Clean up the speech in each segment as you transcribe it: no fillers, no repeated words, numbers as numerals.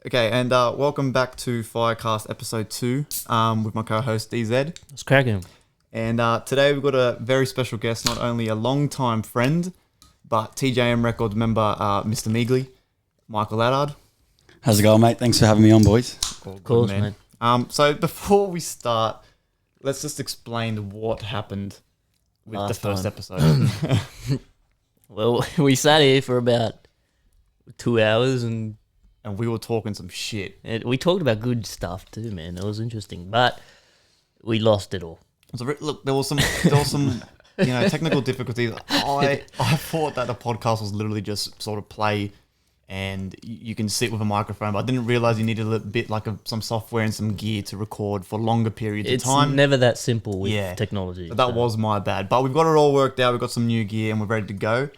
Okay, and welcome back to FireCast episode 2 with my co-host DZ. It's cracking. And today we've got a very special guest, not only a long-time friend, but TJM Records member Mr. Meegley, Michael Laddard. How's it going, mate? Thanks for having me on, boys. Of course, man. So before we start, let's just explain what happened with Last the first time. episode. Well, we sat here for about 2 hours and we were talking some shit. we talked about good stuff too, man. It was interesting, but we lost it all. So, look, there was some technical difficulties. I thought that the podcast was literally just sort of play and you can sit with a microphone, but I didn't realize you needed a little bit like some software and some gear to record for longer periods It's of time. never that simple with technology. So that was my bad, but we've got it all worked out. We've got some new gear and we're ready to go.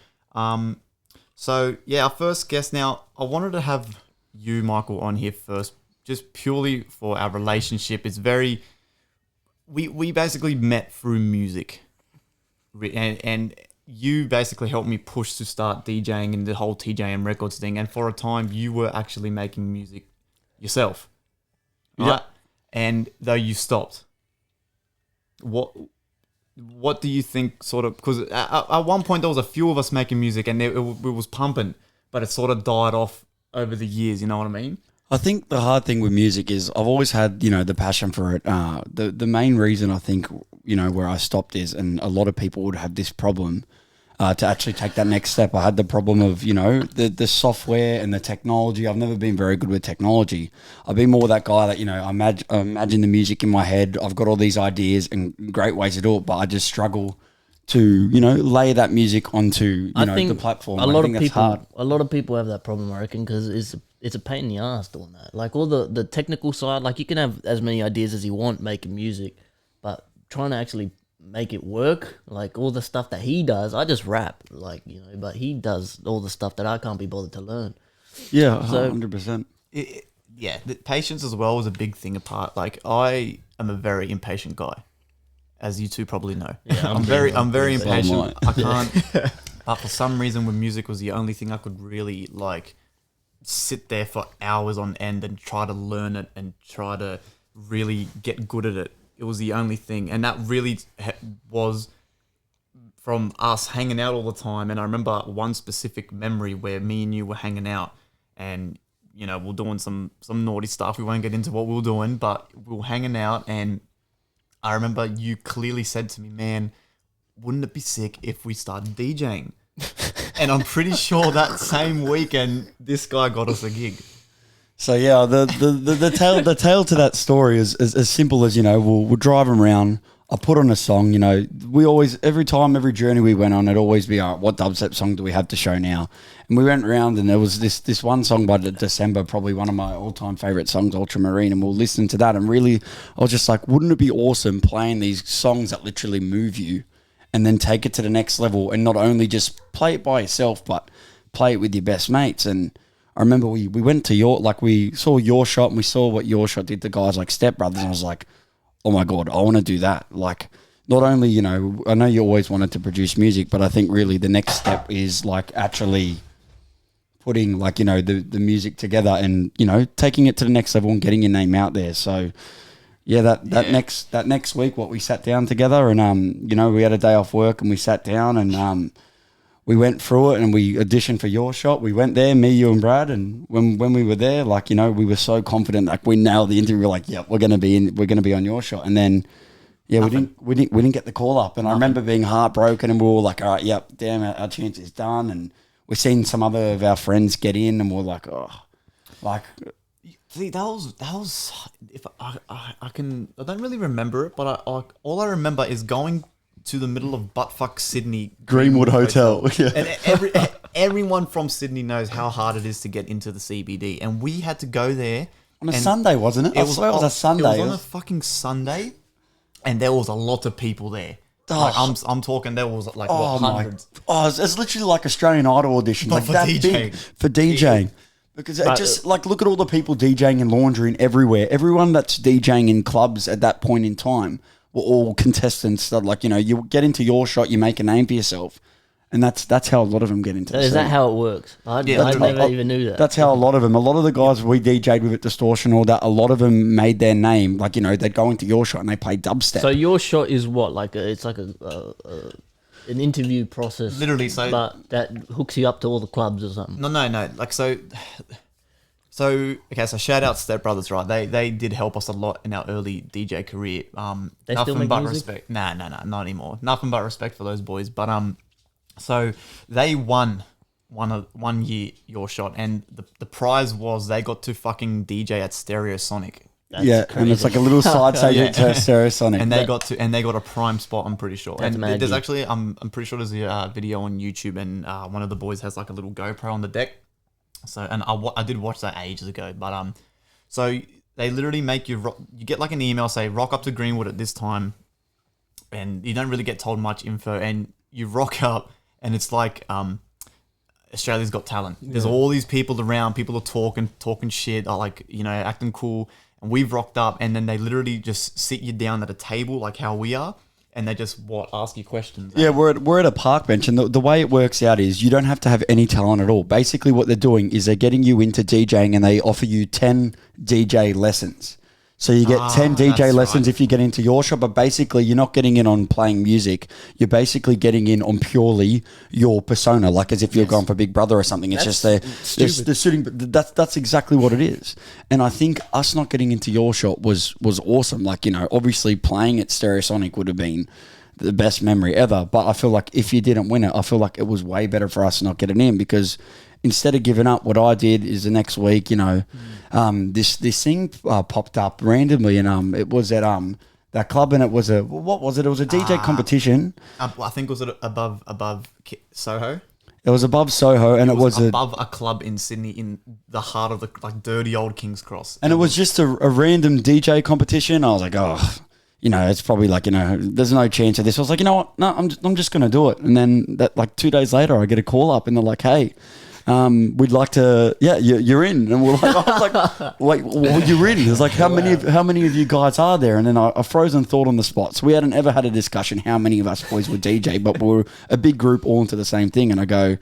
So yeah, our first guest now, I wanted to have you, Michael, on here first, just purely for our relationship. It's very, we basically met through music, and you basically helped me push to start DJing and the whole TJM Records thing. And for a time, you were actually making music yourself, right? Yeah. And though you stopped, what do you think? Sort of, because at one point there was a few of us making music, and it was pumping, but it sort of died off over the years. You know what I mean? I think the hard thing with music is I've always had, the passion for it. The main reason I think, where I stopped is, and a lot of people would have this problem, to actually take that next step. I had the problem of, the software and the technology. I've never been very good with technology. I've been more that guy that, I imagine the music in my head. I've got all these ideas and great ways to do it, but I just struggle to, lay that music onto, the platform. A lot of people have that problem, I reckon, because it's a pain in the ass doing that. Like all the technical side, like you can have as many ideas as you want making music, but trying to actually make it work, like all the stuff that he does, I just rap, but he does all the stuff that I can't be bothered to learn. Yeah, So- 100%. The patience as well was a big thing apart. Like I am a very impatient guy, as you two probably know. Yeah, I'm very impatient. So I can't. But for some reason, when music was the only thing I could really sit there for hours on end and try to learn it and try to really get good at it. It was the only thing, and that really was from us hanging out all the time. And I remember one specific memory where me and you were hanging out, and we're doing some naughty stuff. We won't get into what we were doing, but we were hanging out, and I remember you clearly said to me, "Man, wouldn't it be sick if we started DJing?" And I'm pretty sure that same weekend, this guy got us a gig. So yeah, the tale to that story is as simple as we'll drive them around. I put on a song. We always every journey we went on, it'd always be what dubstep song do we have to show now? And we went around and there was this one song by December, probably one of my all time favorite songs, Ultramarine, and we'll listen to that. And really, I was just like, wouldn't it be awesome playing these songs that literally move you, and then take it to the next level, and not only just play it by yourself, but play it with your best mates. And I remember we went to we saw Your Shot, and we saw what Your Shot did to guys like Step Brothers, and I was like, oh my God, I want to do that. Like, not only, I know you always wanted to produce music, but I think really the next step is actually putting the music together and, taking it to the next level and getting your name out there. So yeah, that next week, we sat down together and, we had a day off work and we sat down and, we went through it and we auditioned for Your Shot. We went there, me, you, and Brad. And when we were there, we were so confident, we nailed the interview. We're like, yeah, we're gonna be on Your Shot. And then, yeah, we didn't get the call up. And I remember being heartbroken, and we were like, all right, yep, damn, our chance is done. And we've seen some other of our friends get in, and we're like, oh, See, that was. If I don't really remember it, but all I remember is going to the middle of buttfuck Sydney Greenwood Hotel. Yeah. And everyone from Sydney knows how hard it is to get into the CBD, and we had to go there on a Sunday, wasn't it? I swear it was a Sunday. It was on a fucking Sunday, and there was a lot of people there. I'm talking. There was hundreds. It's literally like Australian Idol audition, but for that DJing. big for DJing. Because it just look at all the people DJing and laundering everywhere. Everyone that's DJing in clubs at that point in time were all contestants that you get into Your Shot, you make a name for yourself, And that's how a lot of them get into the Is that scene. how it works? I that's never even knew that. That's how a lot of them, a lot of the guys we DJ'd with at Distortion, all that, a lot of them made their name. Like, they'd go into Your Shot and they play dubstep. So your shot is what? It's like an interview process. Literally, so but that hooks you up to all the clubs or something. no. Like so okay. So shout out Step Brothers, right? They did help us a lot in our early DJ career. They still Nothing make but music? respect. Nah, not anymore. Nothing but respect for those boys. But so they won 1 year Your Shot, and the prize was they got to fucking DJ at Stereosonic. That's and crazy. it's like a little side segment to Stereosonic. And they got a prime spot. I'm pretty sure. That's And mad there's good. actually I'm pretty sure there's a video on YouTube, and one of the boys has like a little GoPro on the deck. So and I did watch that ages ago, but so they literally make you you get like an email say rock up to Greenwood at this time, and you don't really get told much info, and you rock up, and it's like Australia's Got Talent. There's all these people around, people are talking shit, are like acting cool. And we've rocked up, and then they literally just sit you down at a table like how we are, and they just ask you questions. Yeah, we're at a park bench, and the way it works out is you don't have to have any talent at all. Basically, what they're doing is they're getting you into DJing, and they offer you 10 DJ lessons. So you get 10 DJ lessons if you get into Your Shot, but basically you're not getting in on playing music. You're basically getting in on purely your persona, like as if you're going for Big Brother or something. It's just they're shooting. That's exactly what it is. And I think us not getting into Your Shot was awesome. Like, obviously playing at Stereosonic would have been the best memory ever. But I feel like if you didn't win it, I feel like it was way better for us not getting in, because instead of giving up, what I did is the next week, this thing popped up randomly, and it was at that club, and it was what was it? It was a DJ competition. I think was it above Soho? It was above Soho, and it was above a club in Sydney, in the heart of the dirty old King's Cross. and it was just a random DJ competition. I was like, it's probably like, there's no chance of this. I was like, you know what? No, I'm just gonna do it. And then that, like 2 days later, I get a call up, and they're like, hey. We'd like to, you're in, and we're like, I was like, wait, well, you're in. It's like, how many of you guys are there? And then I frozen thought on the spot. So we hadn't ever had a discussion how many of us boys would DJ, but we were a big group all into the same thing. And I go,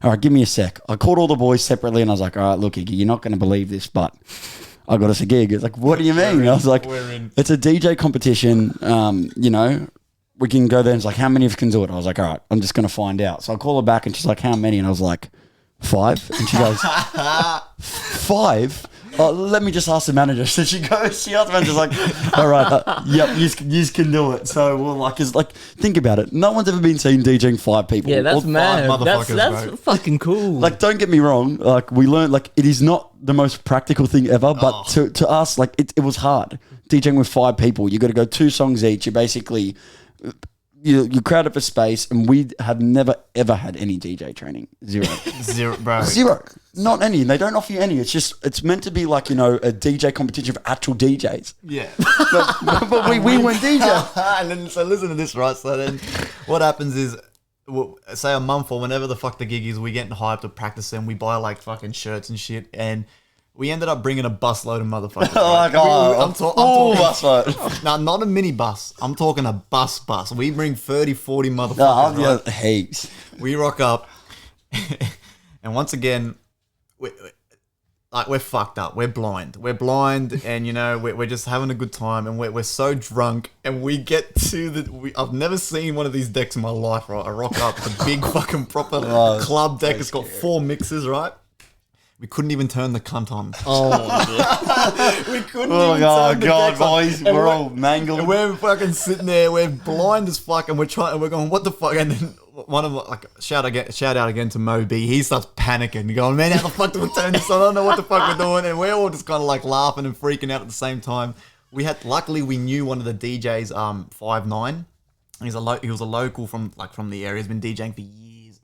all right, give me a sec. I called all the boys separately, and I was like, all right, look, Iggy, you're not going to believe this, but I got us a gig. It's like, what do you mean? I was like, it's a DJ competition. We can go there. And it's like, how many of us can do it? I was like, all right, I'm just going to find out. So I call her back, and she's like, how many? And I was like, 5. And she goes, 5? Let me just ask the manager. So she asked the manager, like, all right, yep, you can do it. So we're like, think about it. No one's ever been seen DJing 5 people. Yeah, that's mad. motherfuckers, That's fucking cool. Like, don't get me wrong. Like, we learned, like, it is not the most practical thing ever, but to us, like, it was hard. DJing with 5 people, you got to go 2 songs each. You basically... You crowd for space, and we have never ever had any DJ training. Zero, Bro. Zero. Not any. They don't offer you any. It's meant to be like a DJ competition for actual DJs. Yeah. But we went DJ. And then, so listen to this, right? So then what happens is, say a month or whenever the fuck the gig is, we get hyped to practice, and we buy like fucking shirts and shit, and we ended up bringing a busload of motherfuckers. Right? I'm talking busload. No, not a mini bus. I'm talking a bus. We bring 30, 40 motherfuckers. No, right? heaps. We rock up, and once again, we're fucked up. We're blind, and we're just having a good time, and we're so drunk, and we get to I've never seen one of these decks in my life. Right, I rock up the big fucking proper club deck. It's got 4 mixers, right? We couldn't even turn the cunt on. Oh my God. We couldn't even turn the God, decks on. boys, we're all mangled. And we're fucking sitting there, we're blind as fuck, and we're going, what the fuck? And then one of them, shout out again to Mo B, he starts panicking, going, man, how the fuck do we turn this on? I don't know what the fuck we're doing. And we're all just kind of like laughing and freaking out at the same time. Luckily we knew one of the DJs, 5'9". He was a local from the area. He's been DJing for years.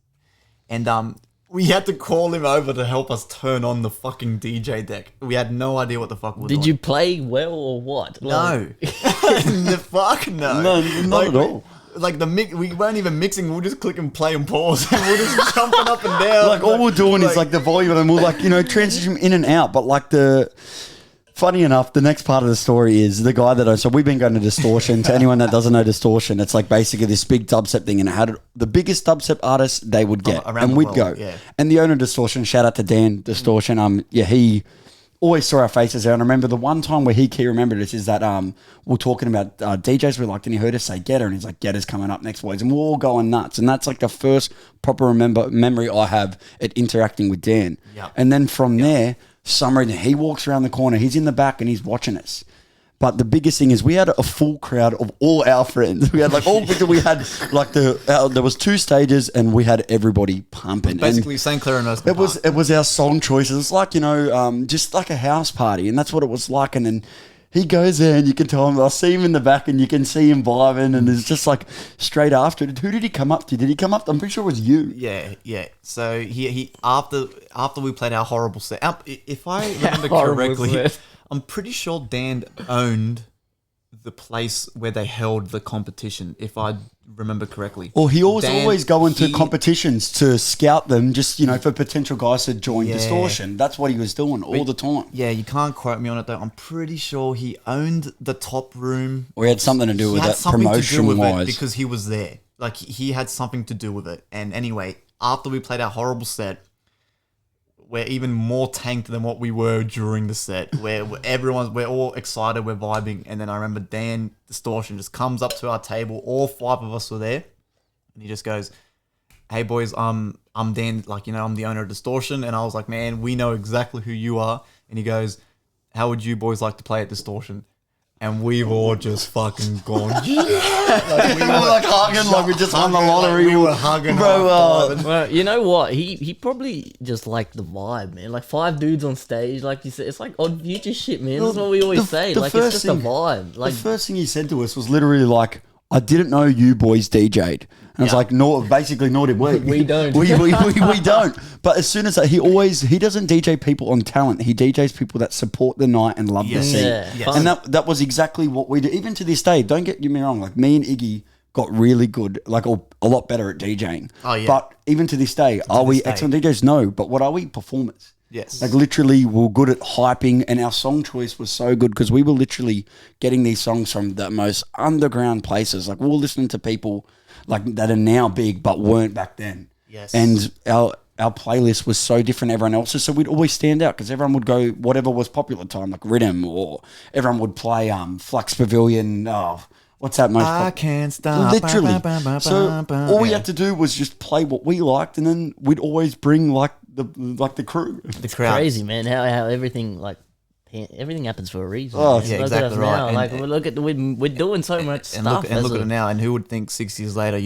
And we had to call him over to help us turn on the fucking DJ deck. We had no idea what the fuck we were doing. Did you play well or what? No. The fuck no. No, not at all. Like we weren't even mixing. We'll just click and play and pause, and we're just jumping up and down. Like all we're doing is like the volume, and we'll transition in and out. But like the Funny enough, the next part of the story is the guy that so we've been going to Distortion. To anyone that doesn't know Distortion, it's like basically this big dubstep thing, and it had the biggest dubstep artists they would get, and we'd go. Yeah. And the owner of Distortion, shout out to Dan Distortion. He always saw our faces there. And I remember the one time where he key remembered us is that we're talking about DJs we liked, and he heard us say Getter, and he's like, Getter's coming up next, boys. And we're all going nuts. And that's like the first proper memory I have at interacting with Dan. Yep. And then from there, summer, he walks around the corner, he's in the back and he's watching us. But the biggest thing is we had a full crowd of all our friends. We had like we had like there was 2 stages and we had everybody pumping. Basically, St. Clair and us. It was our song choices. It's like, just like a house party, and that's what it was like. And then he goes there and you can tell him, I see him in the back and you can see him vibing, and it's just like straight after it. Who did he come up to? Did he come up? I'm pretty sure it was you. Yeah. So he after we played our horrible set, if I remember correctly, I'm pretty sure Dan owned the place where they held the competition, if I remember correctly. Well, he was always going to competitions to scout them, just, for potential guys to join Distortion. That's what he was doing all the time. Yeah, you can't quote me on it though. I'm pretty sure he owned the top room. Or he had something to do with that promotion-wise. Because he was there. Like, he had something to do with it. And anyway, after we played our horrible set, we're even more tanked than what we were during the set, where we're all excited, we're vibing. And then I remember Dan Distortion just comes up to our table, all 5 of us were there, and he just goes, hey boys, I'm Dan, I'm the owner of Distortion. And I was like, man, we know exactly who you are. And he goes, how would you boys like to play at Distortion? And we've all just fucking gone, yeah! We were like hugging, like we just won the lottery. We were hugging, bro. Well, you know what? He probably just liked the vibe, man. Like 5 dudes on stage, like you said, it's like Odd Future shit, man. That's what we always say. Like, it's just a vibe. Like, the first thing he said to us was literally like, I didn't know you boys DJ'd. And I was like, no, basically nor did we. We don't. we don't. But as soon as that, he doesn't DJ people on talent. He DJs people that support the night and love the scene. Yeah. Yes. And that was exactly what we do. Even to this day, don't get me wrong, like me and Iggy got really good, like a lot better at DJing. Oh, yeah. But even to this day, are we excellent DJs? No. But what are we? Performers. Yes. Like literally we're good at hyping, and our song choice was so good because we were literally getting these songs from the most underground places. Like we were listening to people like that are now big but weren't back then. Yes. And our playlist was so different to everyone else's, so we'd always stand out because everyone would go whatever was popular at the time, like Rhythm, or everyone would play Flux Pavilion. What's that most? I can't stop. Literally. So all we had to do was just play what we liked, and then we'd always bring the crew. The crowd. crazy, man. How everything everything happens for a reason. Oh, man. yeah, Look exactly at us right. now. And- like look at we're doing so much And stuff. look at it now, and who would think 6 years later,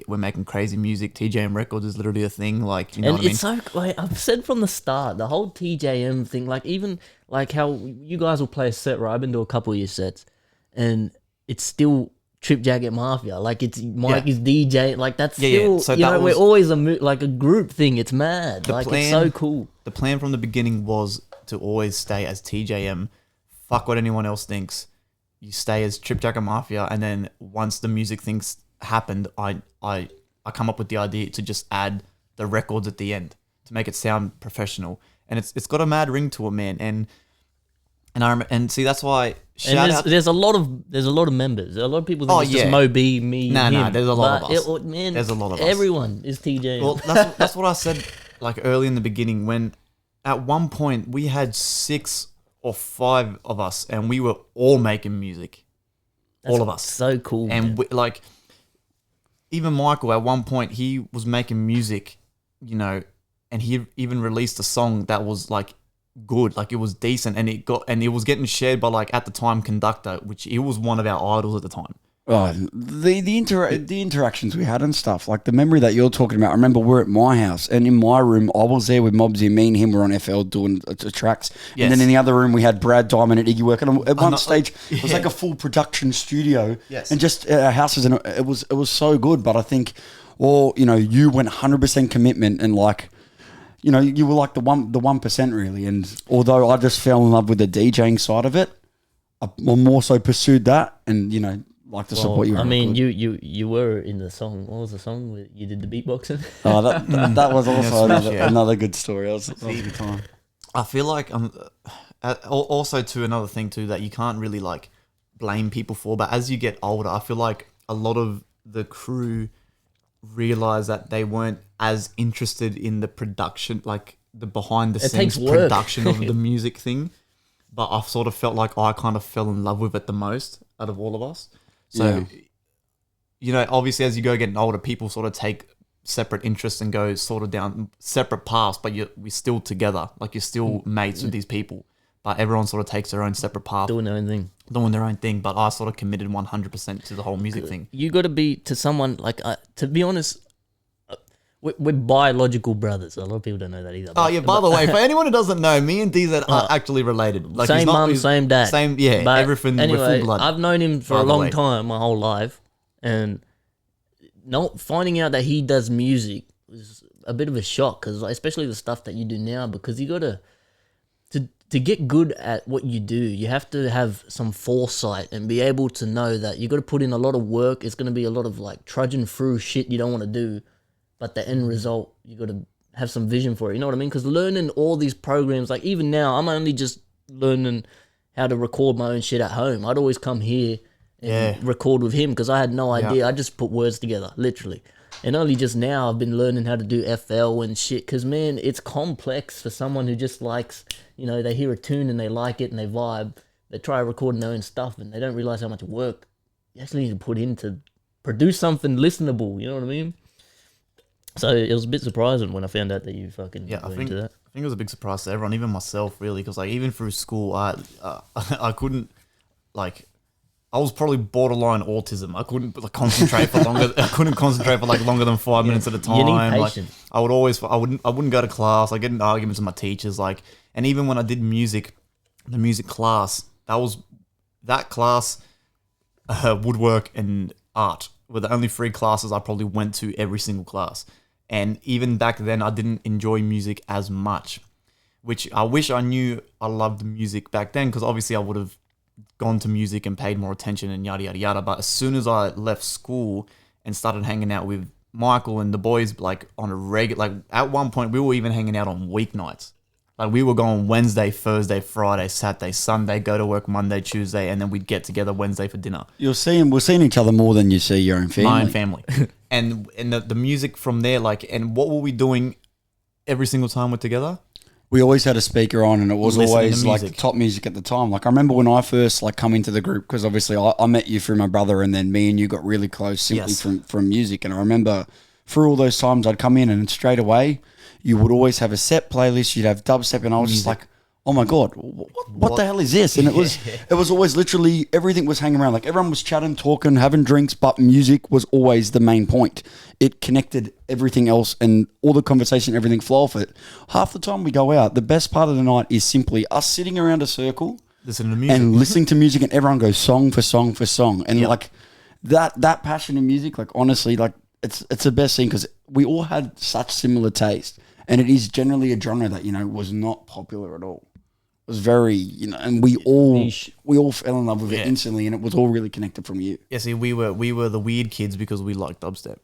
we're making crazy music. TJM Records is literally a thing. Like, you know And what I mean? it's so like I've said from the start, the whole TJM thing, like even like how you guys will play a set, right? I've been to a couple of your sets, and it's still Trip Jacket Mafia. Like it's Mike is DJ. Like that's still So we're always like a group thing. It's mad. Like it's so cool. The plan from the beginning was to always stay as TJM. Fuck what anyone else thinks. You stay as Trip Jacket Mafia, and then once the music things happened, I come up with the idea to just add the records at the end to make it sound professional, and it's got a mad ring to it, man. And see, that's why. There's a lot of members. A lot of people think it's just Moby, me, him. Nah, there's a lot of us. Man, There's a lot of us. Everyone is TJ. Well, that's what I said like early in the beginning, when at one point we had 6 or 5 of us and we were all making music. All of us. So cool. And even Michael, at one point, he was making music, and he even released a song that was like good, like it was decent, and it was getting shared by, like, at the time, Conductor, which he was one of our idols at the time. Oh, the interactions we had and stuff, like the memory that you're talking about. I remember we're at my house, and in my room, I was there with Mobsy, and me and him were on FL doing tracks. Yes. And then in the other room, we had Brad Diamond and Iggy working. At one stage, it was like a full production studio. Yes. And just our houses, and it was so good. But I think, you went 100% commitment, and like, you were like the 1% really. And although I just fell in love with the DJing side of it, I more so pursued that, and like to support you. I mean, you were in the song. What was the song where you did the beatboxing? Oh, that was also another good story. That was a good time. I feel like Also, to another thing too that you can't really like blame people for, but as you get older, I feel like a lot of the crew realize that they weren't as interested in the production, like the behind the scenes production of the music thing. But I sort of felt like I kind of fell in love with it the most out of all of us. So, you know, obviously as you go getting older, people sort of take separate interests and go sort of down separate paths, but we're still together. Like you're still mates with these people, but everyone sort of takes their own separate path. Doing their own thing. But I sort of committed 100% to the whole music thing. You got to be to someone like, to be honest, we're biological brothers. A lot of people don't know that either. Oh, yeah, by the way, for anyone who doesn't know, me and DZ are actually related. Like, same mum, same dad. Same, yeah, but everything with full blood. I've known him for a long time, my whole life, and not finding out that he does music was a bit of a shock, because especially the stuff that you do now, because you got to get good at what you do, you have to have some foresight and be able to know that you got to put in a lot of work. It's going to be a lot of like trudging through shit you don't want to do, but the end result, you got to have some vision for it. You know what I mean? Because learning all these programs, like even now, I'm only just learning how to record my own shit at home. I'd always come here and record with him because I had no idea. Yeah. I just put words together, literally. And only just now I've been learning how to do FL and shit, because, man, it's complex for someone who just likes, you know, they hear a tune and they like it and they vibe. They try recording their own stuff and they don't realize how much work you actually need to put in to produce something listenable, you know what I mean? So it was a bit surprising when I found out that you fucking went into that. I think it was a big surprise to everyone, even myself, really, because like even through school, I couldn't like. I was probably borderline autism. I couldn't like, concentrate for longer. I couldn't concentrate for like longer than 5 minutes at a time. You need Like, patience. I wouldn't go to class. I get in arguments with my teachers. Like, and even when I did music, the music class, that class, woodwork and art were the only 3 classes I probably went to every single class. And even back then, I didn't enjoy music as much, which I wish I knew I loved music back then, because obviously I would have gone to music and paid more attention and yada yada yada. But as soon as I left school and started hanging out with Michael and the boys, like on a regular, like at one point we were even hanging out on weeknights. Like we were going Wednesday, Thursday, Friday, Saturday, Sunday, go to work Monday, Tuesday, and then we'd get together Wednesday for dinner. We're seeing each other more than you see your own family. My own family. and the music from there, like, and what were we doing every single time we're together? We always had a speaker on, and it was Listening always to like music. top music at the time. Like I remember when I first like come into the group, because obviously I met you through my brother, and then me and you got really close simply from music. And I remember through all those times I'd come in, and straight away you would always have a set playlist. You'd have dubstep, and I was just like, oh my god, what the hell is this? And it was always literally everything was hanging around. Like everyone was chatting, talking, having drinks, but music was always the main point. It connected everything else, and all the conversation, everything flow off it. Half the time we go out, the best part of the night is simply us sitting around a circle, listening to music, and listening to music, and everyone goes song for song for song, and like that passion in music, like honestly, like it's the best thing, because we all had such similar taste, and it is generally a genre that, you know, was not popular at all. It was very, you know, and we all fell in love with it instantly, and it was all really connected from you. Yeah, see, we were the weird kids because we liked dubstep.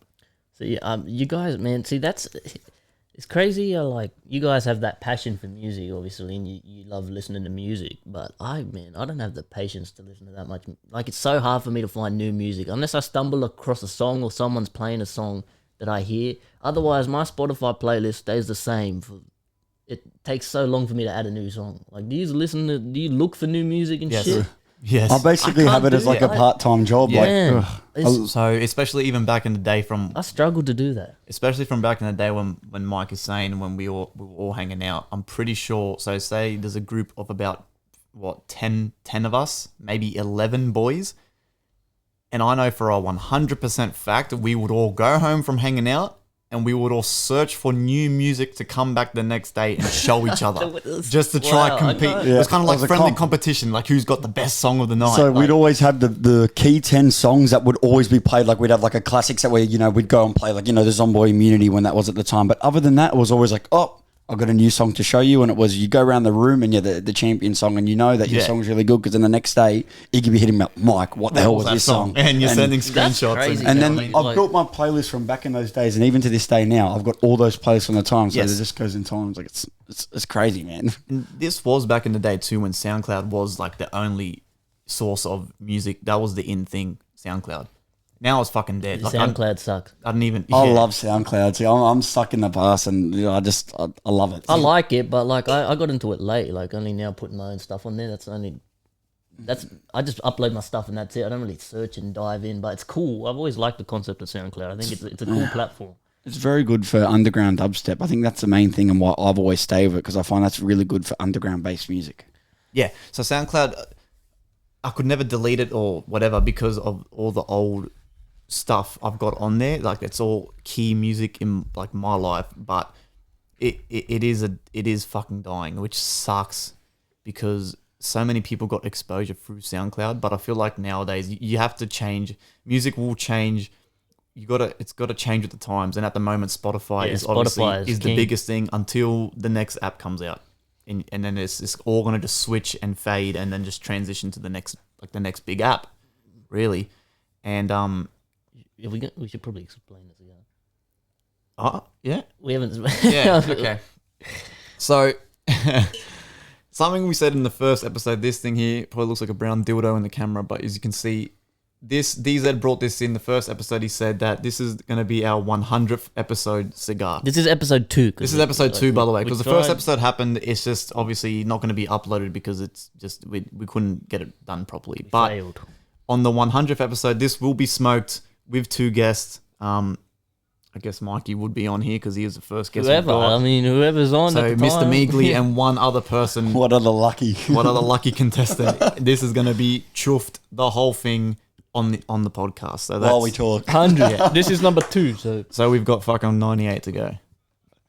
So yeah, you guys, man, see it's crazy. Like you guys have that passion for music, obviously, and you love listening to music. But I don't have the patience to listen to that much. Like it's so hard for me to find new music unless I stumble across a song or someone's playing a song that I hear. Otherwise, my Spotify playlist stays the same. It takes so long for me to add a new song. Like, do you look for new music and shit? Yes. I basically have it as like a part-time job. Yeah. So especially even back in the day I struggled to do that. especially from back in the day when Mike is saying when we were all hanging out, I'm pretty sure. So say there's a group of about 10 of us, maybe 11 boys. And I know for a 100% fact that we would all go home from hanging out and we would all search for new music to come back the next day and show each other just to try compete. It was kind of like friendly competition, like who's got the best song of the night. So we'd always have the key 10 songs that would always be played. Like we'd have like a classics that we, you know, we'd go and play like, you know, the Zomboy Immunity when that was at the time. But other than that, it was always like, oh, I got a new song to show you, and it was you go around the room and you're the champion song, and you know that your song's really good because then the next day Iggy be hitting me up, Mike, what the hell was this song? And you're sending screenshots. crazy. And then Like- I've built my playlist from back in those days, and even to this day now, I've got all those playlists on the time. So it just goes in times. Like it's crazy, man. And this was back in the day too, when SoundCloud was like the only source of music. That was the in thing. SoundCloud. Now it's fucking dead. Like, SoundCloud sucks. I didn't even. I love SoundCloud. See, I'm stuck in the past, and you know, I love it. I like it, but like I got into it late. Like only now putting my own stuff on there. I just upload my stuff and that's it. I don't really search and dive in, but it's cool. I've always liked the concept of SoundCloud. I think it's a cool platform. It's very good for underground dubstep. I think that's the main thing, and why I've always stayed with it because I find that's really good for underground based music. Yeah. So SoundCloud, I could never delete it or whatever because of all the old stuff I've got on there. Like it's all key music in like my life, but it is fucking dying, which sucks because so many people got exposure through SoundCloud. But I feel like nowadays you have to change. Music will change. It's got to change with the times. And at the moment, Spotify is obviously the biggest thing until the next app comes out, and then it's all gonna just switch and fade, and then just transition to the next big app, really. And Yeah, we should probably explain this again. yeah. We haven't. Yeah, okay. So, something we said in the first episode, this thing here probably looks like a brown dildo in the camera, but as you can see, DZ brought this in the first episode. He said that this is going to be our 100th episode cigar. This is episode 2. This is episode 2, by the way, because the first episode happened. It's just obviously not going to be uploaded because it's just we couldn't get it done properly. But failed. On the 100th episode, this will be smoked with 2 guests. I guess Mikey would be on here because he is the first guest. Whoever's on. So at the Mr. time. Meegley and one other person. What other lucky? What other lucky contestant? This is going to be chuffed the whole thing on the podcast. So that's, While we talk, 100. This is number 2. So we've got fucking 98 to go.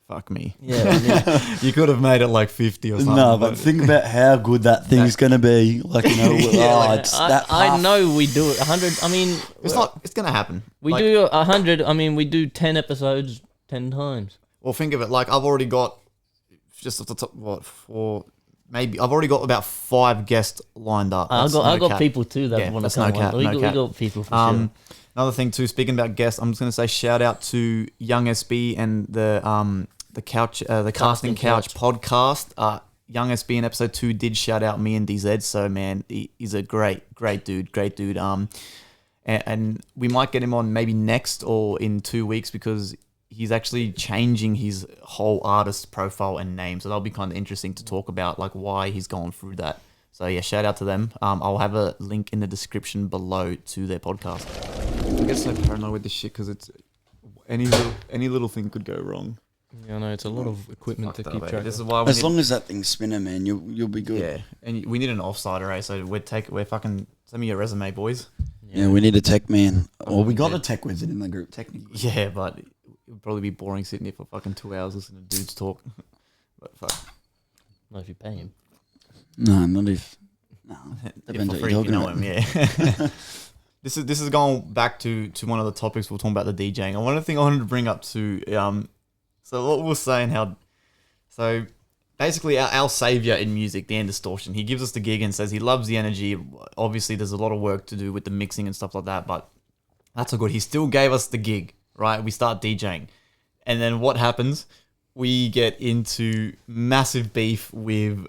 Fuck me. Yeah. You could have made it like 50 or something. no, but think about how good that thing's gonna be. Like it's that. I know we do it 100. I mean, It's going to happen. we do 100. I mean, we do 10 episodes 10 times. Well, think of it like I've already got just off the top, maybe I've already got about 5 guests lined up. I got people too that Yeah, want that's to come no cap, on. no We cap. got people for sure. Another thing too, speaking about guests, I'm just going to say shout out to Young SB and the Casting Couch podcast. Young SB in episode 2 did shout out me and DZ. So man, he's a great dude. And we might get him on maybe next or in 2 weeks because he's actually changing his whole artist profile and name. So that'll be kind of interesting to talk about, like why he's gone through that. So yeah, shout out to them. I'll have a link in the description below to their podcast. I get so paranoid with this shit because it's any little thing could go wrong. Yeah, I know it's a lot of equipment to keep track This is of. why As long as that thing's spinning, man, you'll be good. yeah, and we need an offsider, eh? So we're fucking send me your resume, boys. Yeah, we need a tech man. Well, we got a tech wizard in the group, technically. Yeah, but it would probably be boring sitting here for fucking 2 hours listening to dudes talk. But fuck, Not if you pay him. No, not if. No, yeah, depends for what free, you're you talking know about. him. Yeah. This is going back to one of the topics we were talking about, the DJing. And one of the things I wanted to bring up too. So what we were saying, so basically our savior in music, Dan Distortion, he gives us the gig and says he loves the energy. Obviously, there's a lot of work to do with the mixing and stuff like that, but that's all good. He still gave us the gig, right? We start DJing. And then what happens? We get into massive beef with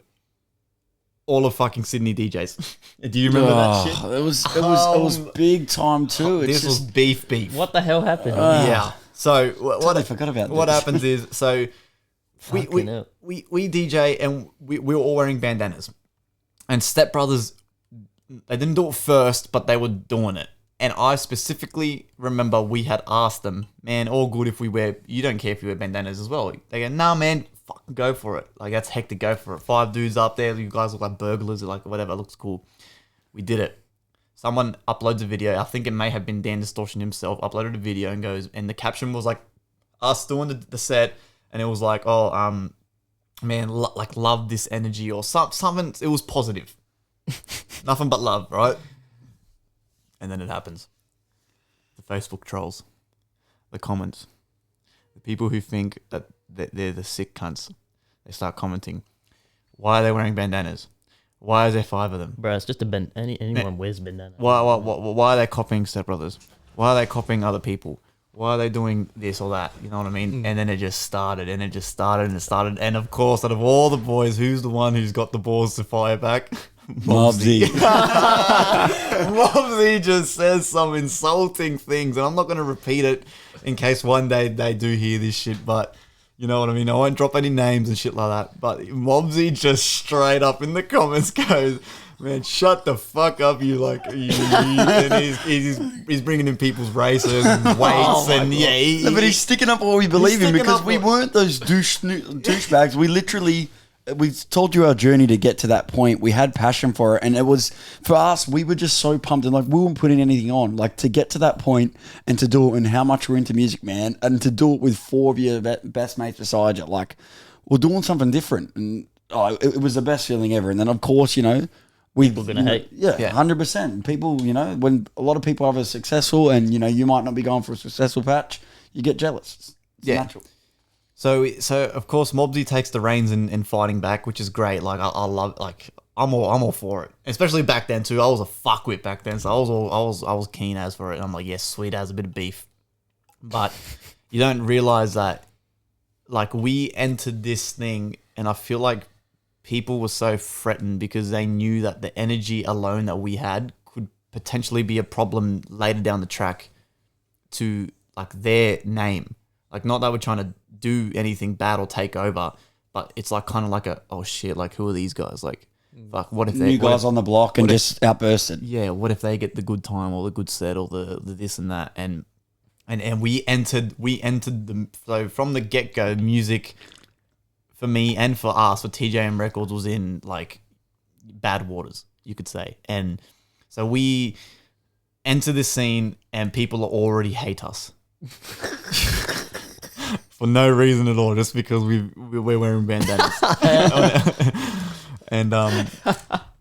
all of fucking Sydney DJs. Do you remember that shit? It was big time too. This was beef. What the hell happened? Yeah. So I forgot about what this. happens is, so we Fucking hell. DJ and we were all wearing bandanas. And Step Brothers, they didn't do it first, but they were doing it. And I specifically remember we had asked them, man, all good if we wear, you don't care if you wear bandanas as well. They go, nah, man, fucking go for it. Like, that's hectic, go for it. 5 dudes up there, you guys look like burglars or like whatever, it looks cool. We did it. Someone uploads a video, I think it may have been Dan Distortion himself, uploaded a video and goes, and the caption was like, us doing the set, and it was like, oh, man, like love this energy or something, it was positive. Nothing but love, right? And then it happens. The Facebook trolls, the comments, the people who think that they're the sick cunts. They start commenting. Why are they wearing bandanas? Why is there 5 of them? Bro, it's just anyone wears bandana. Why are they copying Step Brothers? Why are they copying other people? Why are they doing this or that? You know what I mean? And then it just started, and it just started, and it started. And of course, out of all the boys, who's the one who's got the balls to fire back? Mobsy. Mobsy just says some insulting things, and I'm not going to repeat it in case one day they do hear this shit, but you know what I mean? I won't drop any names and shit like that. But Mobsy just straight up in the comments goes, man, shut the fuck up, you like, and he's bringing in people's races and weights, and yeah. But he's sticking up what we believe in, because we weren't those douchebags. We literally, we told you our journey to get to that point. We had passion for it, and it was, for us, we were just so pumped, and like we weren't putting anything on. Like to get to that point and to do it, and how much we're into music, man, and to do it with 4 of your best mates beside you, like we're doing something different, and it was the best feeling ever. And then of course, you know, people gonna hate. Yeah, 100%. People, you know, when a lot of people are successful, and you know, you might not be going for a successful patch, you get jealous. It's natural. So of course, Mobsy takes the reins in fighting back, which is great. Like I love, like I'm all for it. Especially back then too. I was a fuckwit back then, so I was keen as for it. And I'm like, yes, sweet as a bit of beef. But you don't realize that, like, we entered this thing, and I feel like people were so threatened because they knew that the energy alone that we had could potentially be a problem later down the track to like their name. Like, not that we're trying to do anything bad or take over, but it's like kind of like oh shit, like who are these guys? Like, fuck, what if they new guys on the block and just outbursted? Yeah, what if they get the good time or the good set or the this and that? And we entered the, so from the get go, music for me and for us, for TJM Records, was in like bad waters, you could say. And so we enter this scene, and people already hate us. For no reason at all, just because we're wearing bandanas. And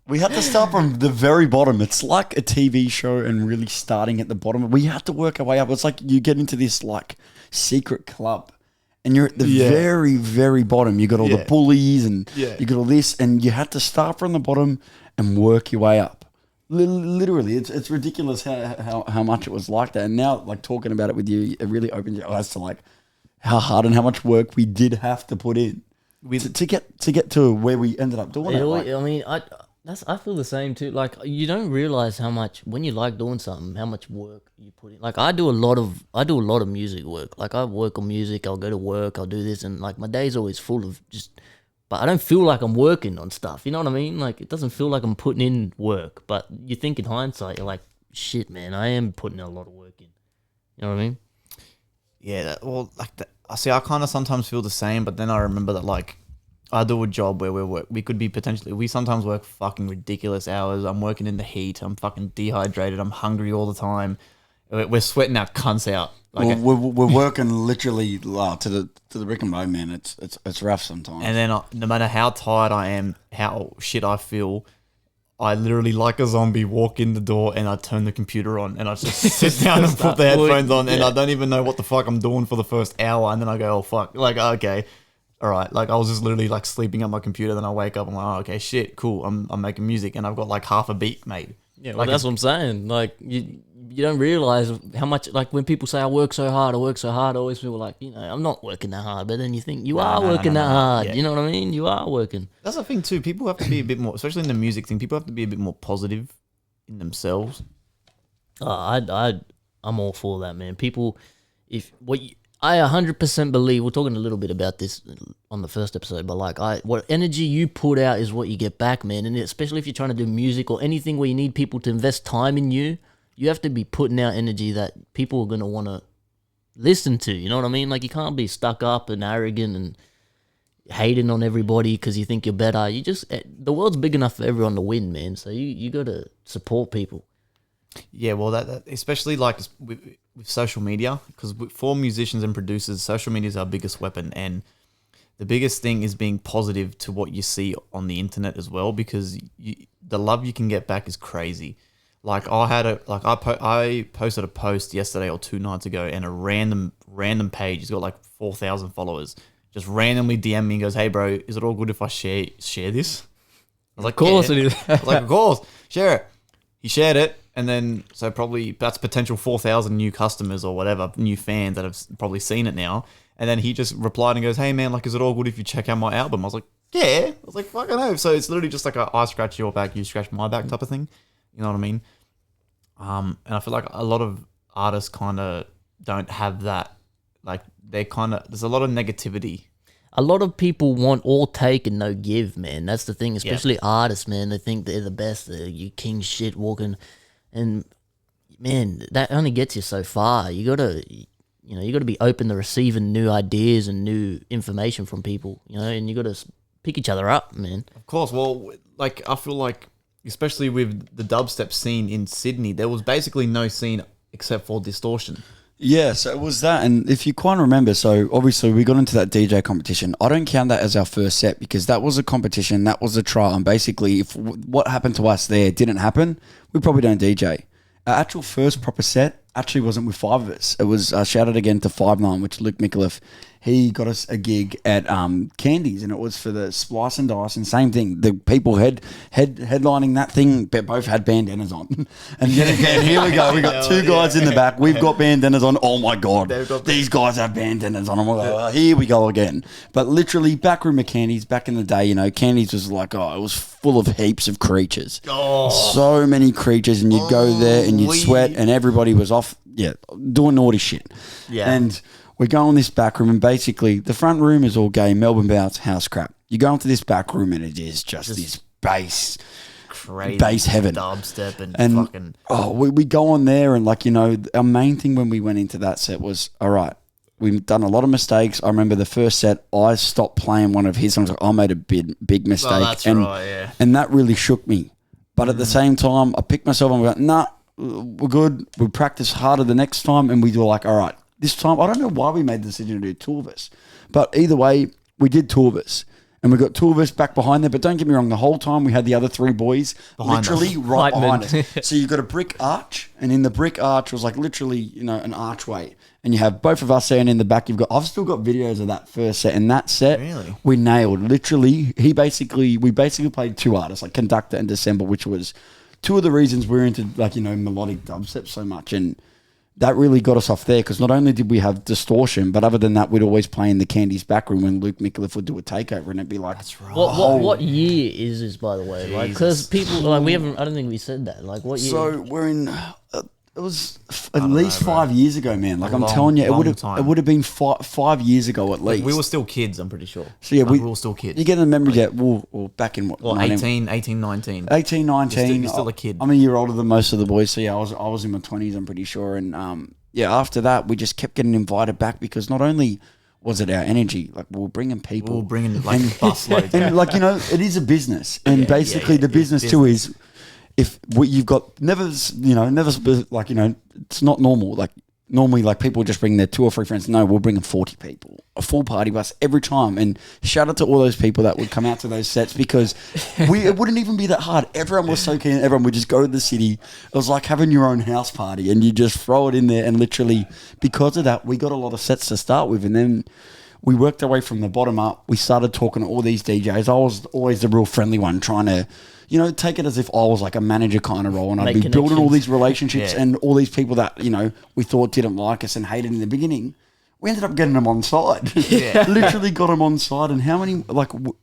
we had to start from the very bottom. It's like a TV show, and really starting at the bottom. We had to work our way up. It's like you get into this like secret club, and you're at the very, very bottom. You got all the bullies, and you got all this, and you had to start from the bottom and work your way up. Literally, it's ridiculous how much it was like that. And now, like, talking about it with you, it really opens your eyes to like how hard and how much work we did have to put in to get to where we ended up doing it. Like, I mean, I feel the same too. Like, you don't realize how much, when you like doing something, how much work you put in. Like, I do a lot of music work. Like, I work on music. I'll go to work. I'll do this, and like my day's always full of just. But I don't feel like I'm working on stuff. You know what I mean? Like, it doesn't feel like I'm putting in work. But you think in hindsight, you're like, shit, man, I am putting a lot of work in. You know what I mean? Yeah, I see, I kind of sometimes feel the same, but then I remember that, like, I do a job where we sometimes work fucking ridiculous hours. I'm working in the heat. I'm fucking dehydrated. I'm hungry all the time. We're sweating our cunts out. Like, we're working literally to the brick and bone, man. It's rough sometimes. And then no matter how tired I am, how shit I feel, I literally, like a zombie, walk in the door and I turn the computer on and I just sit down and put the headphones on, and I don't even know what the fuck I'm doing for the first hour, and then I go, oh fuck, like, okay, all right, like I was just literally like sleeping at my computer, then I wake up and I'm like, oh, okay, shit, cool, I'm making music, and I've got like half a beat made. Yeah, well, that's what I'm saying. Like, you don't realize how much, like, when people say I work so hard, I always feel like, you know, I'm not working that hard. But then you think you are working that hard. Yeah. You know what I mean? You are working. That's the thing too. People have to be a bit more, especially in the music thing, people have to be a bit more positive in themselves. I'm all for that, man. People, I 100% believe, we're talking a little bit about this on the first episode, but like, what energy you put out is what you get back, man. And especially if you're trying to do music or anything where you need people to invest time in you, you have to be putting out energy that people are going to want to listen to. You know what I mean? Like, you can't be stuck up and arrogant and hating on everybody because you think you're better. The world's big enough for everyone to win, man. So you got to support people. Yeah, well, that especially like with social media, because for musicians and producers, social media is our biggest weapon, and the biggest thing is being positive to what you see on the internet as well, because the love you can get back is crazy. Like, I posted a post yesterday or 2 nights ago, and a random page has got like 4,000 followers, just randomly DM me and goes, "Hey, bro, is it all good if I share this?" I was like, Of course yeah. it is. I was like, of course, share it. He shared it, and then so probably that's potential 4,000 new customers or whatever, new fans that have probably seen it now. And then he just replied and goes, "Hey man, like, is it all good if you check out my album?" I was like, "Yeah." I was like, "Fucking no." So it's literally just like I scratch your back, you scratch my back type of thing. You know what I mean? And I feel like a lot of artists kind of don't have that. Like there's a lot of negativity. A lot of people want all take and no give, man. That's the thing, especially artists, man. They think they're the best. They're you king shit walking, and man, that only gets you so far. You gotta be open to receiving new ideas and new information from people, and you gotta pick each other up, man. Of course. Well, like I feel like, especially with the dubstep scene in Sydney, there was basically no scene except for distortion. Yeah, so it was that, and if you quite remember, so obviously we got into that DJ competition. I don't count that as our first set because that was a competition, that was a trial, and basically if what happened to us there didn't happen, we probably don't DJ. Our actual first proper set actually wasn't with five of us. It was shout out again to 5'9", which Luke Micallef. He got us a gig at Candies, and it was for the Splice and Dice, and same thing. The people headlining that thing, both had bandanas on. And yet again, here we go. We got two guys in the back. We've got bandanas on. Oh my God, these guys have bandanas on. I'm like, oh, here we go again. But literally, back room of Candies, back in the day, Candies was like, it was full of heaps of creatures. Oh. So many creatures, and you'd go there and you'd sweat, and everybody was off, doing naughty shit. Yeah. And we go in this back room, and basically the front room is all gay, Melbourne bounce, house crap. You go into this back room, and it is just this bass heaven, dubstep and fucking. Oh, we go on there, and our main thing when we went into that set was, all right, we've done a lot of mistakes. I remember the first set, I stopped playing one of his songs. I made a big mistake, and that really shook me. But at the same time, I picked myself up and went, nah, we're good. We practice harder the next time, and we were like, all right. This time, I don't know why we made the decision to do two of us, but either way, we did two of us, and we got two of us back behind there. But don't get me wrong, the whole time we had the other three boys literally right behind us. So you've got a brick arch, and in the brick arch was like literally, an archway, and you have both of us there, and in the back I've still got videos of that first set, and that set we nailed. Literally, we basically played two artists, like Conductor and December, which was two of the reasons we're into melodic dubstep so much, and that really got us off there because not only did we have distortion, but other than that, we'd always play in the Candies back room when Luke Micallef would do a takeover, and it'd be like, "That's right." What year is this, by the way? Like, because people we haven't. I don't think we said that. Like, what year? So we're in. It was at least 5 years ago, man. Like I'm telling you, it would have been 5 years ago at least. We were still kids, I'm pretty sure. So yeah, we were still kids. You get the memory that back in what? Well, 18, 19. 18, 19. You're still a kid. I'm a year older than most of the boys. So yeah, I was in my 20s, I'm pretty sure. And after that, we just kept getting invited back because not only was it our energy, like we were bringing people, we were bringing busloads, and it is a business, and basically the business too is. If you've got it's not normal. Like normally, like people just bring their 2 or 3 friends. No, we're bringing 40 people, a full party bus every time. And shout out to all those people that would come out to those sets because it wouldn't even be that hard. Everyone was so keen. Everyone would just go to the city. It was like having your own house party, and you just throw it in there. And literally, because of that, we got a lot of sets to start with, and then we worked our way from the bottom up. We started talking to all these DJs. I was always the real friendly one, trying to, take it as if I was like a manager kind of role, and I'd be building all these relationships and all these people that, we thought didn't like us and hated in the beginning. We ended up getting them on side. Yeah. Literally got them on side. And how many,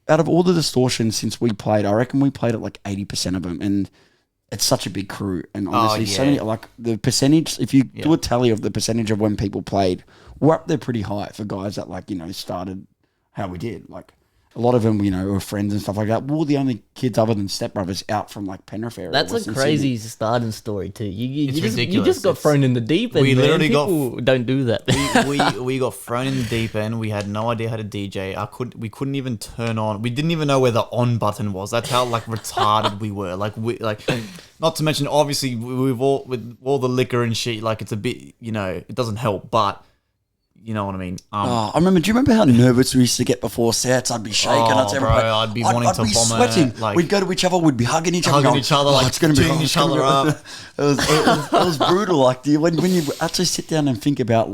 out of all the distortions since we played, I reckon we played at 80% of them. And it's such a big crew. And honestly, so many, the percentage, if you do a tally of the percentage of when people played, we're up there pretty high for guys that started how we did. A lot of them, were friends and stuff like that. We were the only kids other than Step Brothers out from Penrith area. That's a crazy starting story too. You ridiculous. just got thrown in the deep end. We literally people don't do that. We got thrown in the deep end. We had no idea how to DJ. We couldn't even turn on. We didn't even know where the on button was. That's how retarded we were. Not to mention obviously with all the liquor and shit. It's a bit it doesn't help, but. You know what I mean? I remember. Do you remember how nervous we used to get before sets? I'd be shaking. I'd be wanting to vomit. Sweating. We'd go to each other. We'd be hugging each other. It's going to be each other up. It was brutal. When you actually sit down and think about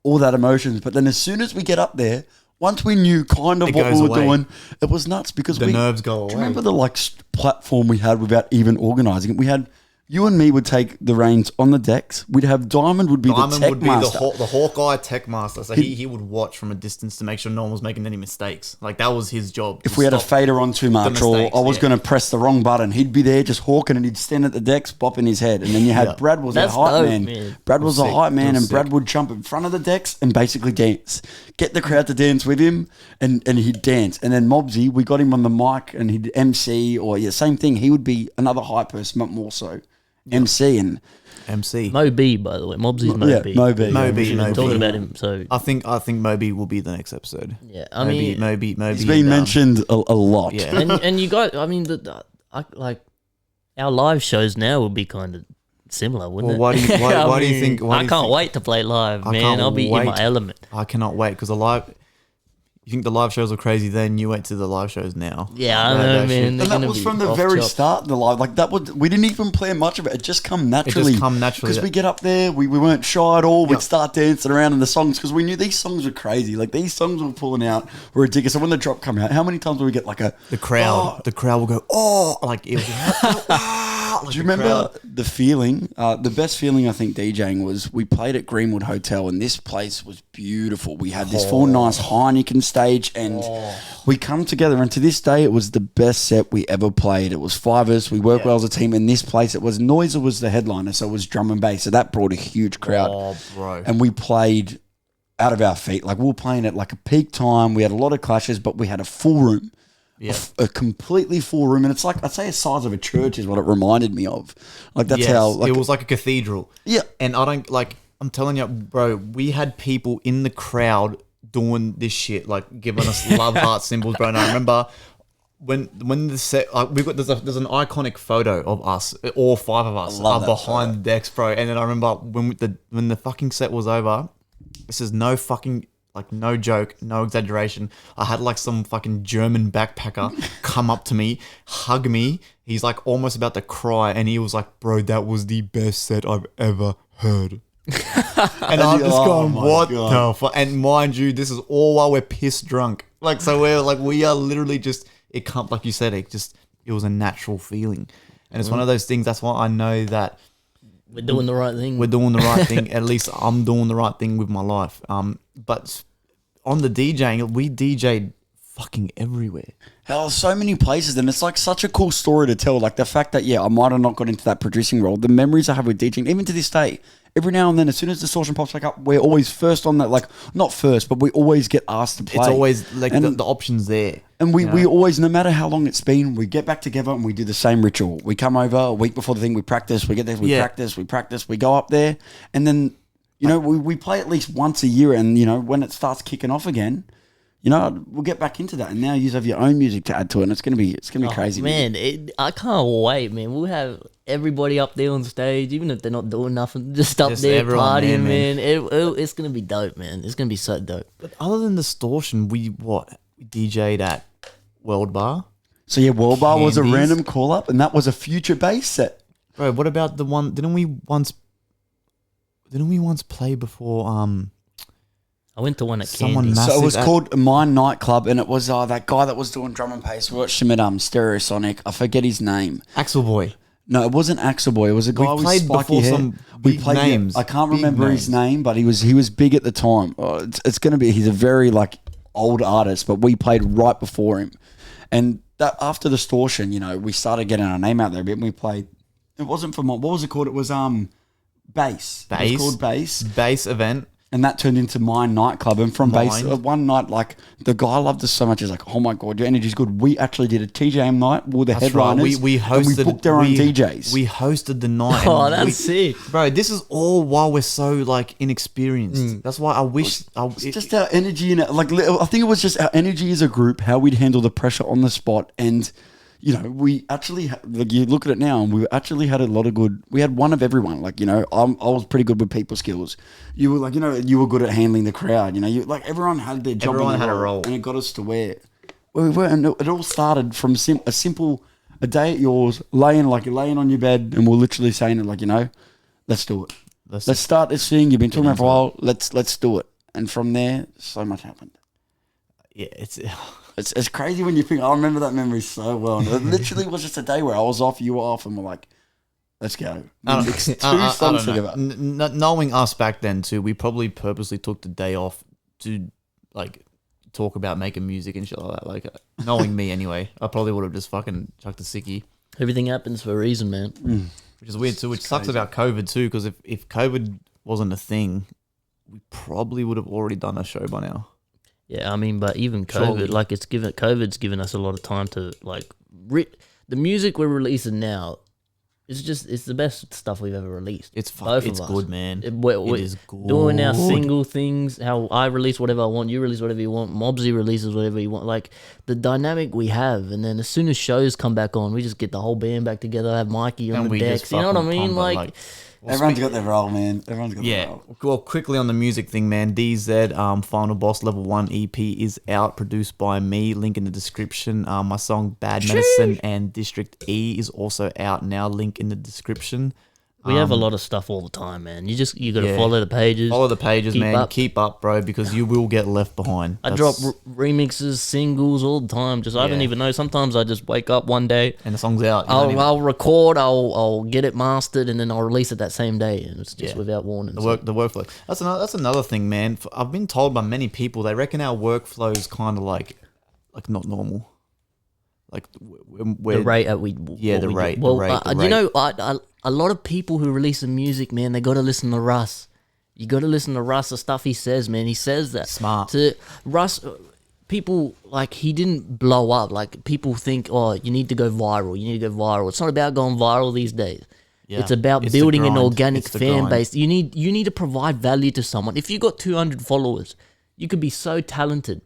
all that emotions, but then as soon as we get up there, once we knew kind of It what we goes were away. doing, it was nuts because The nerves go away. Do you remember the platform we had without even organising it? We had you and me would take the reins on the decks. We'd have Diamond would be the tech master. The Hawkeye tech master. So he would watch from a distance to make sure no one was making any mistakes. Like that was his job. If we had a fader on too much, or mistakes, I was going to press the wrong button, he'd be there just hawking and he'd stand at the decks, bopping his head. And then you had Brad was That's a hype dope, man. man. Brad was a Sick. hype man, It was and Brad sick. would jump in front of the decks and basically dance. Get the crowd to dance with him, and he'd dance. And then Mobsy, we got him on the mic, and he'd MC, or same thing. He would be another hype person, but more so MC and MC. Mo B, by the way. Mobsy's Mo yeah, B. Mo B. Mo We B, should have Mo been talking B. about him. So I think Moby will be the next episode. yeah, I mean, Moby. He's been mentioned a lot. Yeah. and you got, I mean, like our live shows now will be kind of similar, wouldn't Well, it? why do you think? I can't wait to play live, I man. can't I'll be in wait. my element. I cannot wait because the live. You think the live shows are crazy? Then you wait to the live shows now. Yeah, I That- know, that shit. man. And They're that gonna was be from the off very chops. start. The live, like that was, we didn't even plan much of it. It just come naturally. come naturally. because we get up there. We weren't shy at all. We'd start dancing around in the songs because we knew these songs were crazy. Like these songs were pulling out were ridiculous. So when the drop come out, how many times will we get like a The crowd will go, oh, like it was. Like Do you the remember crowd. the feeling? The best feeling I think DJing was we played at Greenwood Hotel and this place was beautiful. We had this full nice Heineken stage and we come together and to this day it was the best set we ever played. It was five of us. We worked well as a team. In this place it was Noiser was the headliner, so it was drum and bass. So that brought a huge crowd. Oh, bro. And we played out of our feet. Like we were playing at like a peak time. We had a lot of clashes, but we had a full room. Yeah. A completely full room, and it's like I'd say the size of a church is what it reminded me of. Like that's Yes, how like, it was like a cathedral. Yeah. And I don't like. I'm telling you, bro. We had people in the crowd doing this shit, like giving us love heart symbols, bro. And I remember when the set, like we got there's an iconic photo of us, all five of us, love that behind the decks, bro. And then I remember when the fucking set was over. This is no fucking. Like, no joke, no exaggeration. I had, like, some fucking German backpacker come up to me, hug me. He's, like, almost about to cry. And he was like, bro, that was the best set I've ever heard. And I'm just Oh going, my what God. the fuck? And mind you, this is all while we're piss drunk. Like, so we are literally just, it can't, like you said, it was a natural feeling. And it's one of those things, that's why I know that We're doing the right thing. we're doing the right thing. At least I'm doing the right thing with my life. But on the DJing, we DJ'd fucking everywhere. hell, so many places, and it's like such a cool story to tell. Like the fact that I might have not got into that producing role. The memories I have with DJing, even to this day. Every now and then, as soon as distortion pops back up, we're always first on that. Like not first, but we always get asked to play. It's always like And- the options there. And we, you know? we always, no matter how long it's been, we get back together and we do the same ritual. We come over a week before the thing, we practice, we get there, we Yeah. practice, we go up there. And then, we play at least once a year. And, when it starts kicking off again, we'll get back into that. And now you have your own music to add to it. And it's going to be crazy. Man, I can't wait, man. We'll have everybody up there on stage, even if they're not doing nothing, just up Just there everyone partying, there, man. man. It's gonna be dope, man. It's gonna be so dope. But other than distortion, we DJ'd at World Bar. So, World Bar was a Candies. random call up. And that was a future bass set. Bro, what about the one? Didn't we once play before? I went to one at Someone Candy. massive So it was at- called Mine Nightclub. And it was that guy that was doing drum and bass. We watched him at Stereosonic. I forget his name. Axel Boy. No, it wasn't Axel Boy. It was a guy with played spiky before hair. some big names. I can't Big remember his names. name, but he was big at the time. It's going to be. He's a very old artist, but we played right before him. And that after Distortion, we started getting our name out there a bit. And we played. It wasn't for what was it called? It was Bass. It was called Bass. Bass event. And that turned into Mine Nightclub. And from Bass, Mine. one night, the guy loved us so much. He's like, oh my God, your energy's good. We actually did a TJM night. We were the That's right. headliners. We hosted. and we booked our own DJs. We hosted the night. Oh, and that's we- sick. Bro, this is all while we're so inexperienced. Mm. That's why I wish. It's just our energy in it. I think it was just our energy as a group, how we'd handle the pressure on the spot. And, we actually, you look at it now and we actually had a lot of good, we had one of everyone. I was pretty good with people skills. You were you were good at handling the crowd. Everyone had their job. Everyone in the had a role. And it got us to where we were. And it all started from a simple, a day at yours, laying on your bed and we're literally saying it let's do it. Let's start this thing. You've been talking about it for a while. Let's do it. And from there, so much happened. yeah, it's It's crazy when you think. I remember that memory so well. And it literally was just a day where I was off, you were off, and we're like, let's go. I We mixed two songs together. Knowing us back then too, we probably purposely took the day off to like talk about making music and shit like that. Like knowing me anyway, I probably would have just fucking chucked a sickie. Everything happens for a reason, man. Which is weird too. Which sucks about COVID too, because if COVID wasn't a thing, we probably would have already done a show by now. Yeah, I mean, but even COVID, Surely. like COVID's given us a lot of time to like the music we're releasing now. It's the best stuff we've ever released. It's Both of it's us. good, man. It is good. Doing our single things, how I release whatever I want, you release whatever you want, Mobsy releases whatever you want. Like the dynamic we have, and then as soon as shows come back on, we just get the whole band back together, have Mikey on And the we just decks. You know what I fucking mean? pump it, Like Everyone's got their role, man. Everyone's got their Yeah. role. Well, quickly on the music thing, man. DZ Final Boss Level 1 EP is out, produced by me. Link in the description. My song Bad Medicine and District E is also out now. Link in the description. we have a lot of stuff all the time, man. You got to yeah. follow the pages. Follow the pages, Keep man. up. Keep up, bro, because you will get left behind. I drop remixes, singles all the time. I don't Yeah. even know. Sometimes I just wake up one day, and the song's out. You don't even- I'll record, I'll get it mastered, and then I'll release it that same day, and it's just without warning. The workflow. That's another thing, man. I've been told by many people they reckon our workflow is kind of like not normal. Like we're The rate at we the rate. Well, the rate, the you rate. know, a lot of people who release the music, man, they got to listen to Russ. You got to listen to Russ. The stuff he says, man, he says that Smart. to Russ. People like he didn't blow up. Like people think, oh, you need to go viral. You need to go viral. It's not about going viral these days. Yeah. It's about It's the building an grind. organic It's the fan grind. base. You need to provide value to someone. If you got 200 followers, you could be so talented.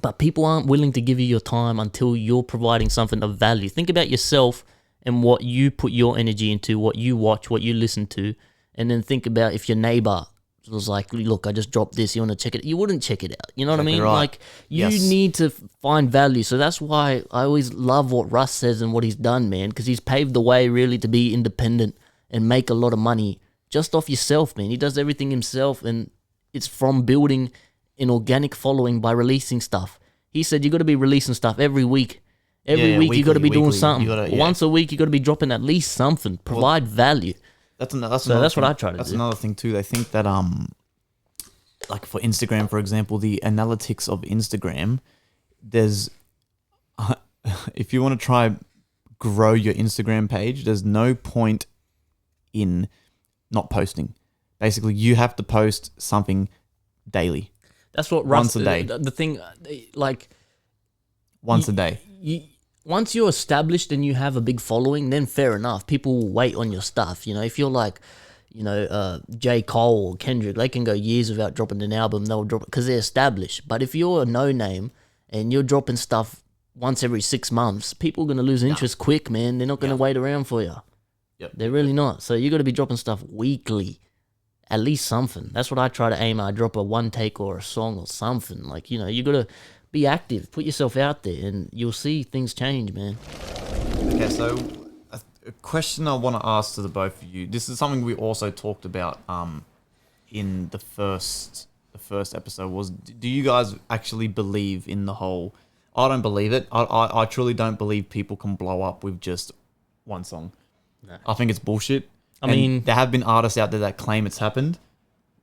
But people aren't willing to give you your time until you're providing something of value. Think about yourself and what you put your energy into, what you watch, what you listen to, and then think about if your neighbor was like, look, I just dropped this, you want to check it? You wouldn't check it out. You know what I Exactly mean? right. Like, you Yes. need to find value. So that's why I always love what Russ says and what he's done, man, because he's paved the way really to be independent and make a lot of money just off yourself, man. He does everything himself, and it's from building an organic following by releasing stuff. He said you got to be releasing stuff every week. Every Yeah, week you got to be doing weekly. something. You gotta- yeah. Once a week you got to be dropping at least something. Provide value. That's So another that's what thing. I try to That's do. another thing too. They think that like for Instagram, for example, the analytics of Instagram, there's if you want to try grow your Instagram page, there's no point in not posting. Basically, you have to post something daily, That's what Russ, Once a day. The thing, like once a day. once you're established and you have a big following, then fair enough. People will wait on your stuff. You know, if you're like, you know, J. Cole or Kendrick, they can go years without dropping an album. They'll drop it because they're established. But if you're a no name and you're dropping stuff once every 6 months, people are gonna lose interest quick, man. They're not gonna wait around for you. Yep. They're really not. So you got to be dropping stuff weekly. At least something. That's what I try to aim at. I drop a one take or a song or something. Like, you know, you got to be active. Put yourself out there and you'll see things change, man. Okay, so a question I want to ask to the both of you. This is something we also talked about in the first episode. Was do you guys actually believe in the whole? I don't believe it. I truly don't believe people can blow up with just one song. No. I think it's bullshit. I And mean- there have been artists out there that claim it's happened,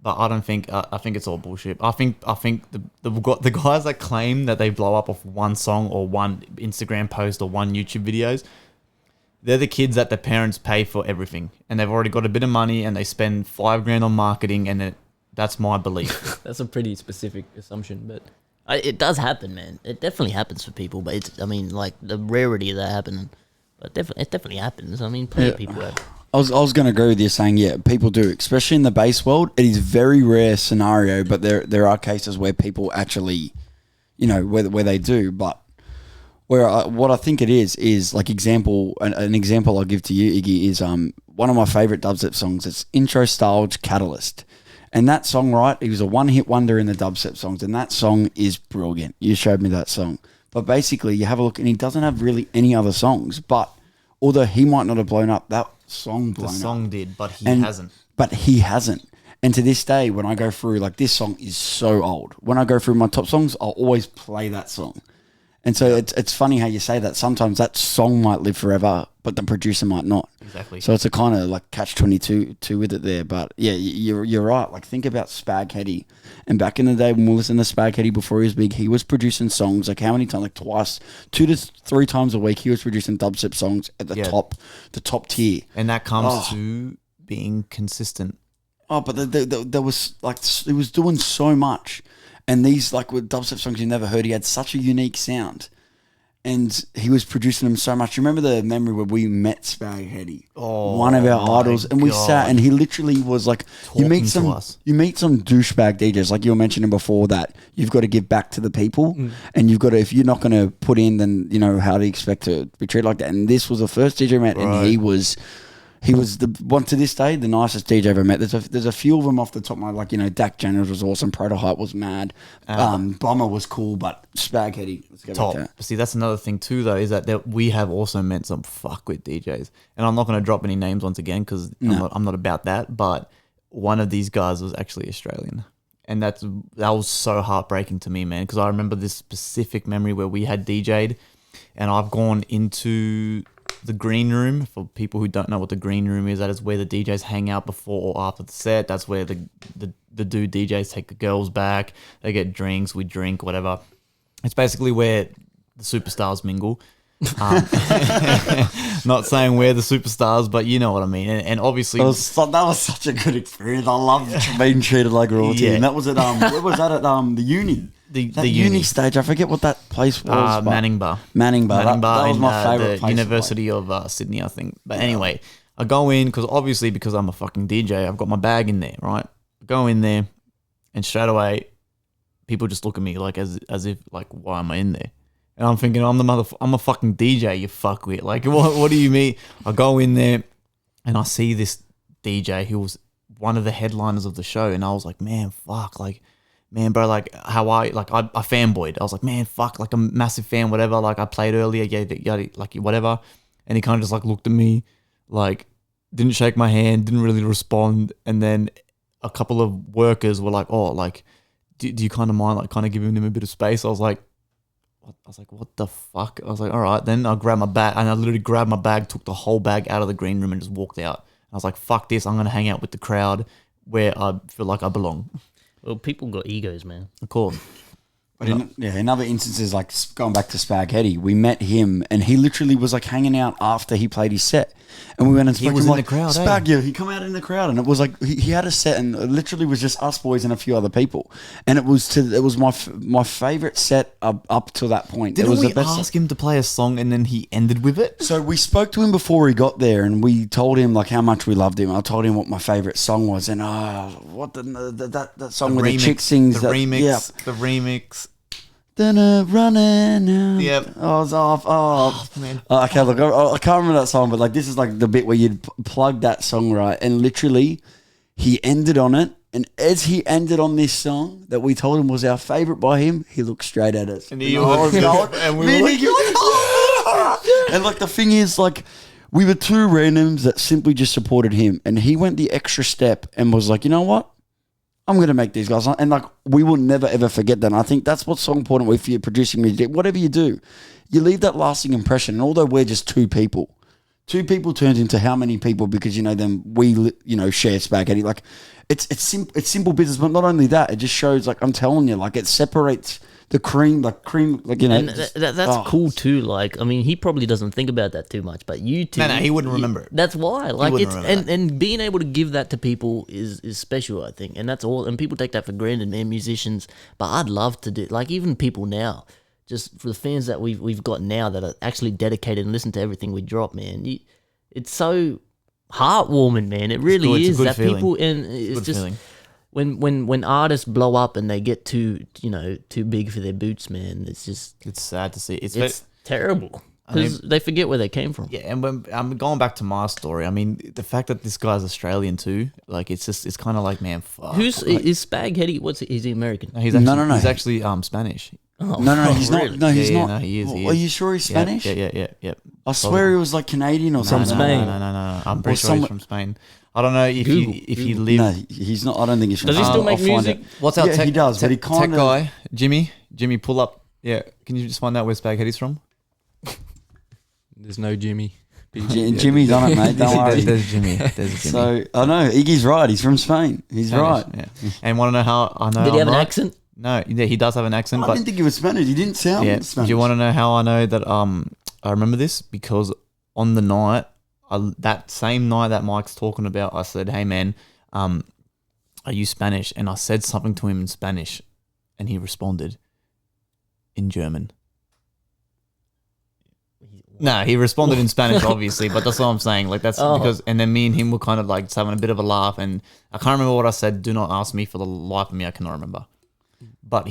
but I don't think. I think it's all bullshit. I think the guys that claim that they blow up off one song or one Instagram post or one YouTube videos, they're the kids that their parents pay for everything, and they've already got a bit of money, and they spend $5,000 on marketing, and that's my belief. That's a pretty specific assumption, but It does happen, man. It definitely happens for people, but it's, I mean, like the rarity of that happening. But it definitely happens. I mean, plenty of people have. I was going to agree with you saying, yeah, people do, especially in the bass world. It is very rare scenario, but there are cases where people actually, you know, where they do. But what I think it is like an example I'll give to you, Iggy, is one of my favorite dubstep songs. It's Intro Styles Catalyst. And that song, right, he was a one-hit wonder in the dubstep songs, and that song is brilliant. You showed me that song. But basically, you have a look, and he doesn't have really any other songs. But although he might not have blown up, that song blown The up. song did, but he And- hasn't. But he hasn't. And to this day, when I go through, like, this song is so old. When I go through my top songs, I'll always play that song. And so it's funny how you say that. Sometimes that song might live forever, but the producer might not. Exactly. So it's a kind of like catch-22 with it there. But yeah, you're right. Like, think about Spaghetti. And back in the day when we listened to Spaghetti before he was big, he was producing songs like how many times? Like twice, 2 to 3 times a week. He was producing dubstep songs at the top tier. And that comes to being consistent. Oh, but there was like, he was doing so much. And these, like, with dubstep songs you never heard, he had such a unique sound. And he was producing them so much. You remember the memory where we met Spaghetti? Oh, one of our idols. And we sat and he literally was like, you meet some douchebag DJs, like you were mentioning before, that you've got to give back to the people. And you've got to, if you're not going to put in, then, you know, how do you expect to be treated like that? And this was the first DJ I met, and he was the one to this day, the nicest DJ I've ever met. There's a few of them off the top of my, like, you know, Dak Jenners was awesome, Prototype was mad, Bomber was cool, but Spaghetti, let's go Top. back to See, that's another thing too, though, is that we have also met some fuckwit DJs, and I'm not going to drop any names once again because I'm not about that. But one of these guys was actually Australian, and that was so heartbreaking to me, man. Because I remember this specific memory where we had DJ'd, and I've gone into the green room. For people who don't know what the green room is, that is where the DJs hang out before or after the set. That's where the dude DJs take the girls back. They get drinks, we drink, whatever. It's basically where the superstars mingle. Not saying we're the superstars, but you know what I mean. And obviously, that was such a good experience. I love being treated like royalty. Yeah. And that was at where was that at the uni? The uni stage. I forget what that place was. Manning Bar. Manning Bar. That was my favorite the place. University of Sydney, I think. But anyway, I go in because I'm a fucking DJ. I've got my bag in there, right? I go in there, and straight away, people just look at me like as if like, why am I in there? And I'm thinking, I'm a fucking DJ, you fuckwit. Like, what do you mean? I go in there, and I see this DJ who was one of the headliners of the show, and I was like, man, fuck, like, man, bro, like, how I fanboyed. I was like, man, fuck, like, I'm a massive fan, whatever. Like, I played earlier, yada, like, whatever. And he kind of just, like, looked at me, like, didn't shake my hand, didn't really respond. And then a couple of workers were like, oh, like, do you kind of mind, like, kind of giving him a bit of space? I was like, what the fuck? I was like, all right. Then I grabbed my bag, and I literally grabbed my bag, took the whole bag out of the green room and just walked out. I was like, fuck this. I'm going to hang out with the crowd where I feel like I belong. Well, people got egos, man. Of course. But in other instances, like going back to Spaghetti, we met him and he literally was like hanging out after he played his set. And we went and spoke was to him, in like, the crowd, Spag, he come out in the crowd, and it was like he had a set, and it literally was just us boys and a few other people. And it was my favorite set up to that point. Didn't it was we the best ask him to play a song and then he ended with it? So we spoke to him before he got there, and we told him like how much we loved him. I told him what my favorite song was, and what that song where the chick sings the that, remix, yeah. the remix. Then running out. Yep. I was off. Oh, man. Okay, look, I can't remember that song, but like this is like the bit where you'd plug that song, right? And literally, he ended on it. And as he ended on this song that we told him was our favorite by him, he looked straight at us. And he was going, and we were like, and like the thing is, like, we were two randoms that simply just supported him. And he went the extra step and was like, you know what? I'm going to make these guys. And like, we will never, ever forget that. And I think that's what's so important if you're producing music. Whatever you do, you leave that lasting impression. And although we're just two people turns into how many people because, you know, then we, you know, share Spaghetti. Like, it's simple business. But not only that, it just shows, like, I'm telling you, like, it separates the cream, like, you know. And that's cool too. Like, I mean, he probably doesn't think about that too much, but you two. No, he wouldn't remember it. That's why. Like, wouldn't it's remember and being able to give that to people is special, I think, and that's all. And people take that for granted, man. Musicians, but I'd love to do, like, even people now, just for the fans that we've got now that are actually dedicated and listen to everything we drop, man. It's so heartwarming, man. It really is that feeling. People, and it's just. Feeling. When artists blow up and they get too big for their boots, man, it's sad to see. It's terrible because they forget where they came from. Yeah, and when I'm going back to my story, I mean, the fact that this guy's Australian too, like, it's kind of like, man, fuck. Is Spaghetti? Is he American? No, he's actually Spanish. Oh, no, he's really? not. No, he's not. No, he is. Are you sure he's Spanish? Yeah. I swear he was like Canadian or something. No. I'm pretty sure he's from Spain. I don't know if Google. he lived. No, he's not. I don't think he's. Does he still make I'll find music? it. What's our Yeah, tech, he does, but he tech kind of. guy, Jimmy, pull up. Yeah, can you just find out where Spaghetti's from? There's no Jimmy. Jimmy's on it, mate. Don't worry. There's Jimmy. There's Jimmy. So I know Iggy's right. He's from Spain. He's right. Yeah. And want to know how I know? Did he have I'm an right? accent? No, yeah, he does have an accent, I but didn't think he was Spanish. He didn't sound yeah. Spanish. Do you want to know how I know that? I remember this because on the night, that same night that Mike's talking about, I said, "Hey man, are you Spanish?" And I said something to him in Spanish, and he responded in German. No, he responded in Spanish, obviously, but that's what I'm saying. Like that's because, and then me and him were kind of like just having a bit of a laugh, and I can't remember what I said. Do not ask me, for the life of me, I cannot remember. But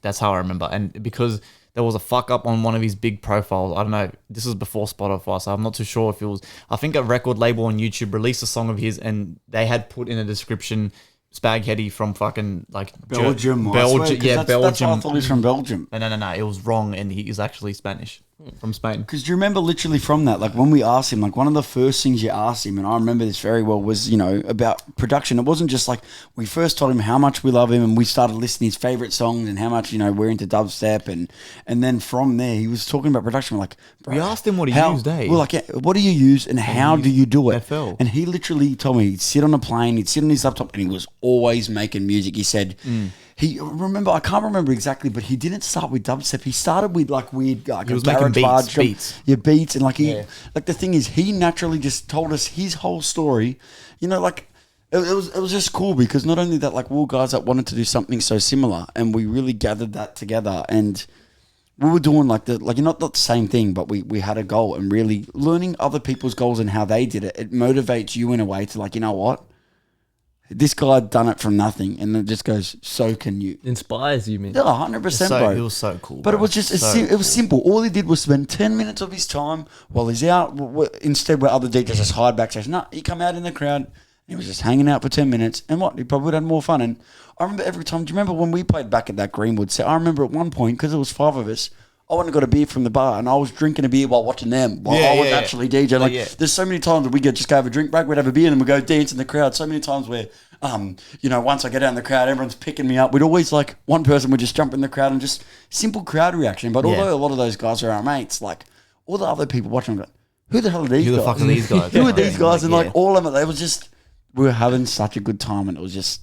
that's how I remember, and because there was a fuck up on one of his big profiles. I don't know. This was before Spotify, so I'm not too sure if it was. I think a record label on YouTube released a song of his, and they had put in a description, Spaghetti from fucking like Belgium. Belgium, yeah, That's why I Belgium. thought he was from Belgium. No, it was wrong, and he is actually Spanish from Spain. Because do you remember literally from that, like when we asked him, like one of the first things you asked him, and I remember this very well, was, about production. It wasn't just like we first told him how much we love him and we started listing his favourite songs and how much, we're into dubstep. And then from there, he was talking about production. We're like, bro, We asked him what he used, eh? We're like, yeah, what do you use and how do you do it? FL. And he literally told me he'd sit on a plane, he'd sit on his laptop, and he was always making music. He said, I can't remember exactly, but he didn't start with dubstep. He started with like weird, like He was a making garage beats. Yeah, beats, and like the thing is, he naturally just told us his whole story. Like it was just cool because not only that, like we were guys that wanted to do something so similar, and we really gathered that together, and we were doing not the same thing, but we had a goal, and really learning other people's goals and how they did it. It motivates you in a way to like, you know what. This guy had done it from nothing, and it just goes, so can you. Inspires you, man. Yeah, 100%, bro. It was so cool, But bro. it was just, So it was simple. All he did was spend 10 minutes of his time while he's out, instead where other DJs just hide backstage. No, he come out in the crowd, and he was just hanging out for 10 minutes, and he probably would have had more fun. And I remember every time, do you remember when we played back at that Greenwood set? I remember at one point, because there was 5 of us, I went and got a beer from the bar, and I was drinking a beer while watching them, while I was actually DJing. Like, there's so many times that we just go have a drink break, we'd have a beer, and then we'd go dance in the crowd. So many times where, once I get out in the crowd, everyone's picking me up. We'd always, like, one person would just jump in the crowd and just simple crowd reaction. But although a lot of those guys are our mates, like, all the other people watching them go, who the hell are these guys? Who the fuck are these guys? Who are these guys? And, like, all of them, they was just... We were having such a good time, and it was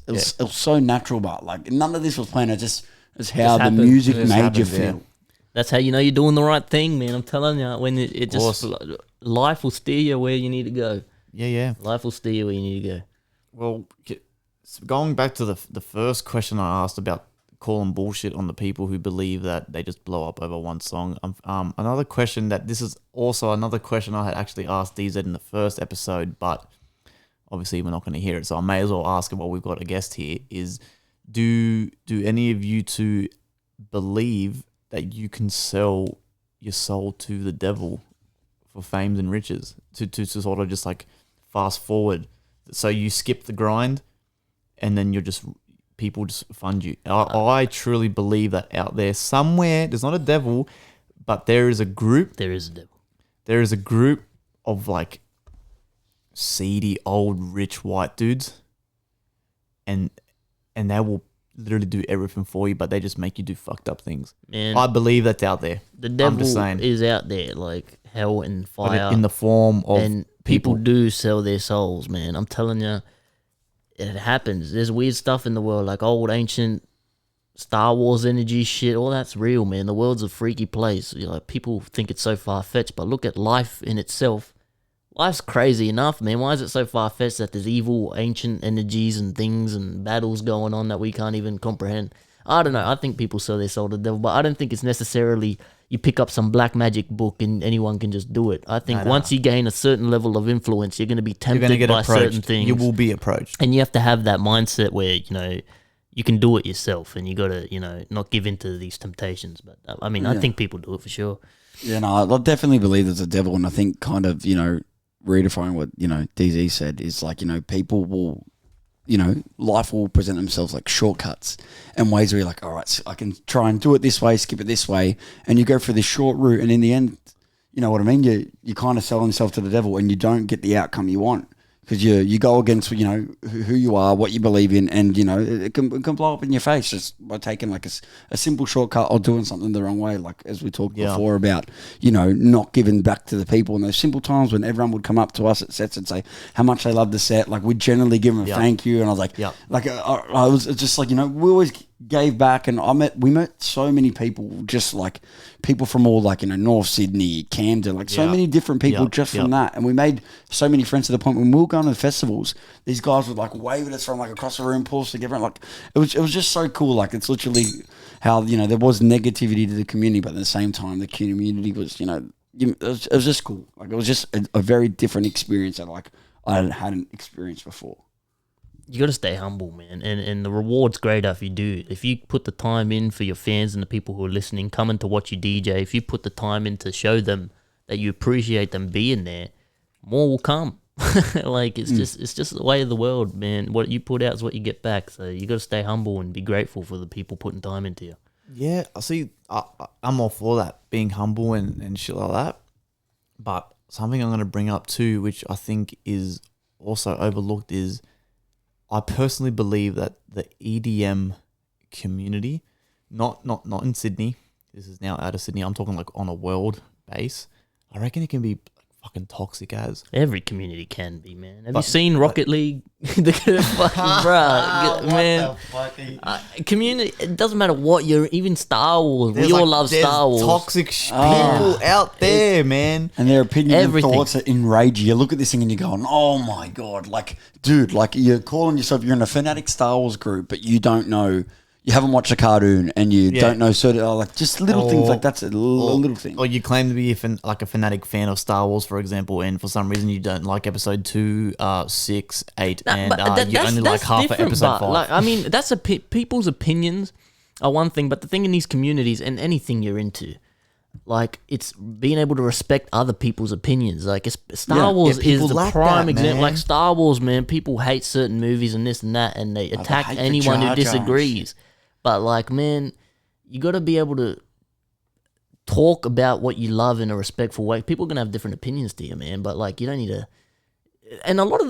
so natural, but, like, none of this was planned. It's how the happened. music It just made you happened, feel. That's how you know you're doing the right thing, man. I'm telling you, when it just life will steer you where you need to go. Yeah. Life will steer you where you need to go. Well, so going back to the first question I asked about calling bullshit on the people who believe that they just blow up over one song. Another question this is also another question I had actually asked DZ in the first episode, but obviously we're not going to hear it, so I may as well ask it while we've got a guest here. Is do any of you two believe that you can sell your soul to the devil for fame and riches, to sort of just like fast forward, so you skip the grind and then people just fund you? I truly believe that out there somewhere, there's not a devil, but there is a group. There is a devil. There is a group of like seedy old rich white dudes, and they will literally do everything for you, but they just make you do fucked up things. Man, I believe that's out there. the I'm devil just saying. is out there, like hell and But fire. in the form of and people do sell their souls, man. I'm telling you, it happens. There's weird stuff in the world, like old ancient Star Wars energy shit. All that's real, man. The world's a freaky place. People think it's so far fetched, but look at life in itself. Life's crazy enough, man. Why is it so far fetched that there's evil, ancient energies and things and battles going on that we can't even comprehend? I don't know. I think people sell their soul to the devil, but I don't think it's necessarily you pick up some black magic book and anyone can just do it. I think once you gain a certain level of influence, you're going to be tempted by certain things. You will be approached. And you have to have that mindset where, you can do it yourself and you got to, not give in to these temptations. But I think people do it for sure. Yeah, no, I definitely believe there's a devil, and I think kind of, redefining what, DZ said is like, people will, life will present themselves like shortcuts and ways where you're like, all right, so I can try and do it this way, skip it this way. And you go for this short route. And in the end, you know what I mean? You kind of sell yourself to the devil and you don't get the outcome you want because you go against who you are, what you believe in, and it can blow up in your face just by taking like a simple shortcut or doing something the wrong way. Like as we talked before about not giving back to the people in those simple times when everyone would come up to us at sets and say how much they loved the set. Like we'd generally give them a thank you, and I was like, I was just like we always gave back, and we met so many people, just like people from all like North Sydney, Camden, like so many different people just from that, and we made so many friends to the point when we were going to the festivals, these guys would like wave at us from like across the room, pull us together, and like it was just so cool. Like it's literally how there was negativity to the community, but at the same time the community was it was just cool. Like it was just a very different experience that like I hadn't experienced before. You got to stay humble, man, and the reward's greater if you do. If you put the time in for your fans and the people who are listening, coming to watch you DJ, if you put the time in to show them that you appreciate them being there, more will come. Like it's just the way of the world, man. What you put out is what you get back. So you got to stay humble and be grateful for the people putting time into you. Yeah, I see. I'm all for that, being humble and shit like that. But something I'm going to bring up too, which I think is also overlooked, is I personally believe that the EDM community, not in Sydney, this is now out of Sydney, I'm talking like on a world base, I reckon it can be fucking toxic as. Every community can be, man. Have you seen Rocket League? The fucking bruh, man. Community. It doesn't matter what you're. Even Star Wars. We all love Star Wars. Toxic people out there, man. And their opinions and thoughts that enrage you. You look at this thing and you're going, "Oh my god!" Like, dude, like you're calling yourself. You're in a fanatic Star Wars group, but you don't know. You haven't watched a cartoon and you don't know certain like just little things like that's a little thing. Or you claim to be a fanatic fan of Star Wars, for example, and for some reason you don't like episode 2, 6, 8, and you only like half of episode 5. Like, I mean, that's people's opinions are one thing, but the thing in these communities and anything you're into, like it's being able to respect other people's opinions. Like Star Wars is the prime example. Like Star Wars, man, people hate certain movies and this and that, and they attack anyone who disagrees. But like, man, you got to be able to talk about what you love in a respectful way. People are gonna have different opinions to you, man. But like, you don't need to. And a lot of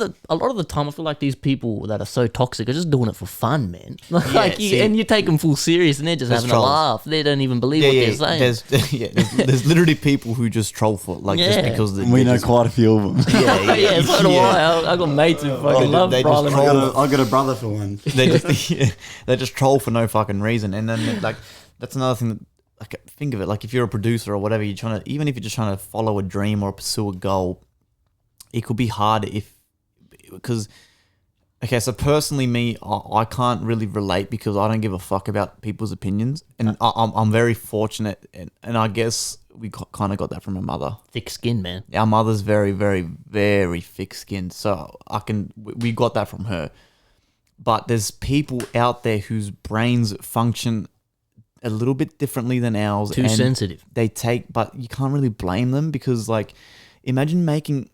the time, I feel like these people that are so toxic are just doing it for fun, man. Like, and you take them full serious, and they're just having a laugh. They don't even believe what they're saying. There's literally people who just troll for it, like just because we know quite a few of them. So do I. I got mates who fucking love trolling. I got a brother for one. They just troll for no fucking reason, and then like that's another thing that. Like, think of it, like if you're a producer or whatever, even if you're just trying to follow a dream or pursue a goal, it could be hard because so personally me, I can't really relate because I don't give a fuck about people's opinions, and I'm very fortunate, and I guess we kind of got that from my mother. Thick skin, man. Our mother's very, very, very thick-skinned, so we got that from her. But there's people out there whose brains function a little bit differently than ours. Too sensitive. But you can't really blame them because, like, imagine making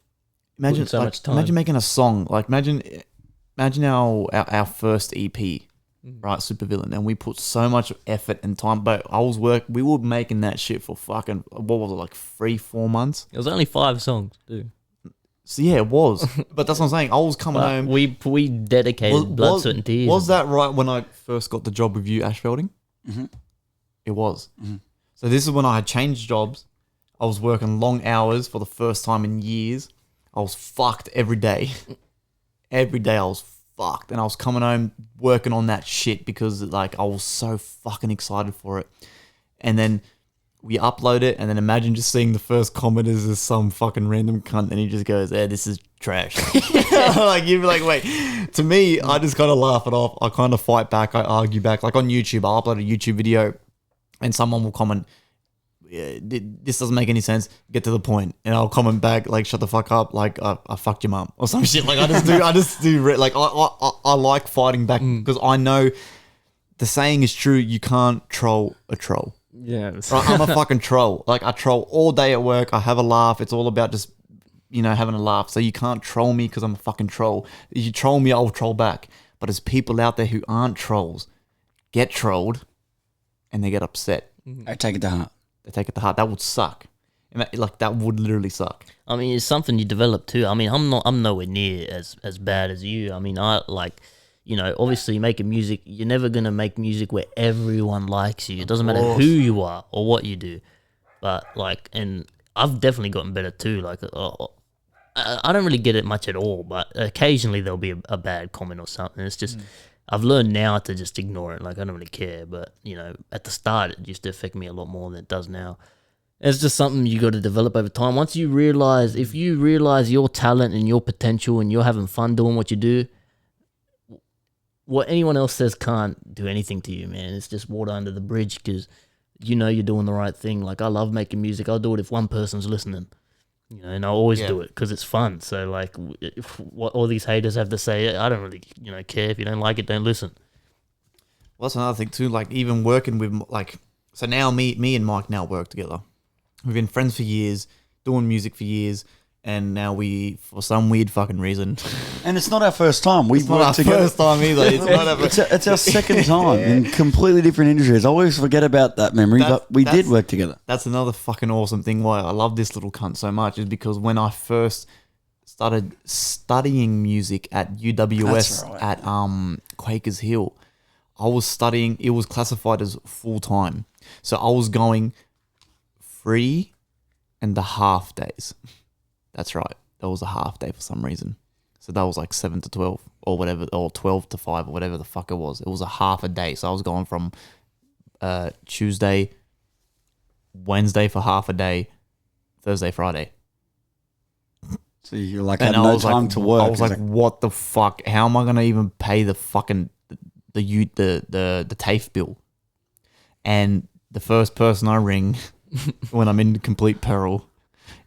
a song. Like, imagine our first EP, right? Supervillain, and we put so much effort and time. But we were making that shit for fucking what was it, like 3-4 months? It was only 5 songs, dude. So yeah, it was. But that's what I'm saying. I was coming home. We dedicated blood, sweat, and tears. Was that right when I first got the job with you, Ashfelding? Mm-hmm. It was. Mm-hmm. So this is when I had changed jobs. I was working long hours for the first time in years. I was fucked every day. Every day I was fucked. And I was coming home working on that shit because like I was so fucking excited for it. And then we upload it, and then imagine just seeing the first comment is some fucking random cunt, and he just goes, this is trash. Like, you'd be like, wait. To me, I just kind of laugh it off. I kind of fight back. I argue back. Like on YouTube, I'll upload a YouTube video, and someone will comment, this doesn't make any sense, get to the point. And I'll comment back, like, shut the fuck up, like, I fucked your mum, or some shit. Like, I like fighting back, because I know the saying is true, you can't troll a troll. Yeah. Right? I'm a fucking troll. Like, I troll all day at work. I have a laugh. It's all about just, having a laugh. So you can't troll me because I'm a fucking troll. If you troll me, I'll troll back. But there's people out there who aren't trolls, get trolled, and they get upset. I take it to heart. They take it to heart. That would suck. Like that would literally suck. I mean, it's something you develop too. I mean, I'm nowhere near as bad as you. I mean, I like, obviously making music, you're never going to make music where everyone likes you. It doesn't matter who you are or what you do. But like, and I've definitely gotten better too. Like, I don't really get it much at all, but occasionally there'll be a bad comment or something. It's just, I've learned now to just ignore it. Like, I don't really care. But, at the start, it used to affect me a lot more than it does now. It's just something you got to develop over time. Once you realize, if you realize your talent and your potential and you're having fun doing what you do, what anyone else says can't do anything to you, man. It's just water under the bridge because you're doing the right thing. Like, I love making music. I'll do it if one person's listening, and I always do it because it's fun. So, like, what all these haters have to say, I don't really, care. If you don't like it, don't listen. Well, that's another thing too. Like, even working with, like, so now me and Mike now work together. We've been friends for years, doing music for years, and now we, for some weird fucking reason, And it's not our first time. We've it's not our worked together. first time either. It's not our It's our second time in completely different industries. I always forget about that memory, but we did work together. That's another fucking awesome thing why I love this little cunt so much is because when I first started studying music at UWS That's right. at Quakers Hill, I was studying, it was classified as full-time. So I was going 3.5 days. That's right. That was a half day for some reason. So that was like 7 to 12 or whatever, or 12 to 5 or whatever the fuck it was. It was a half a day. So I was going from Tuesday, Wednesday for half a day, Thursday, Friday. So you're like, And had I no was time like, to work. I was like, what the fuck? How am I gonna even pay the fucking the TAFE bill? And the first person I ring when I'm in complete peril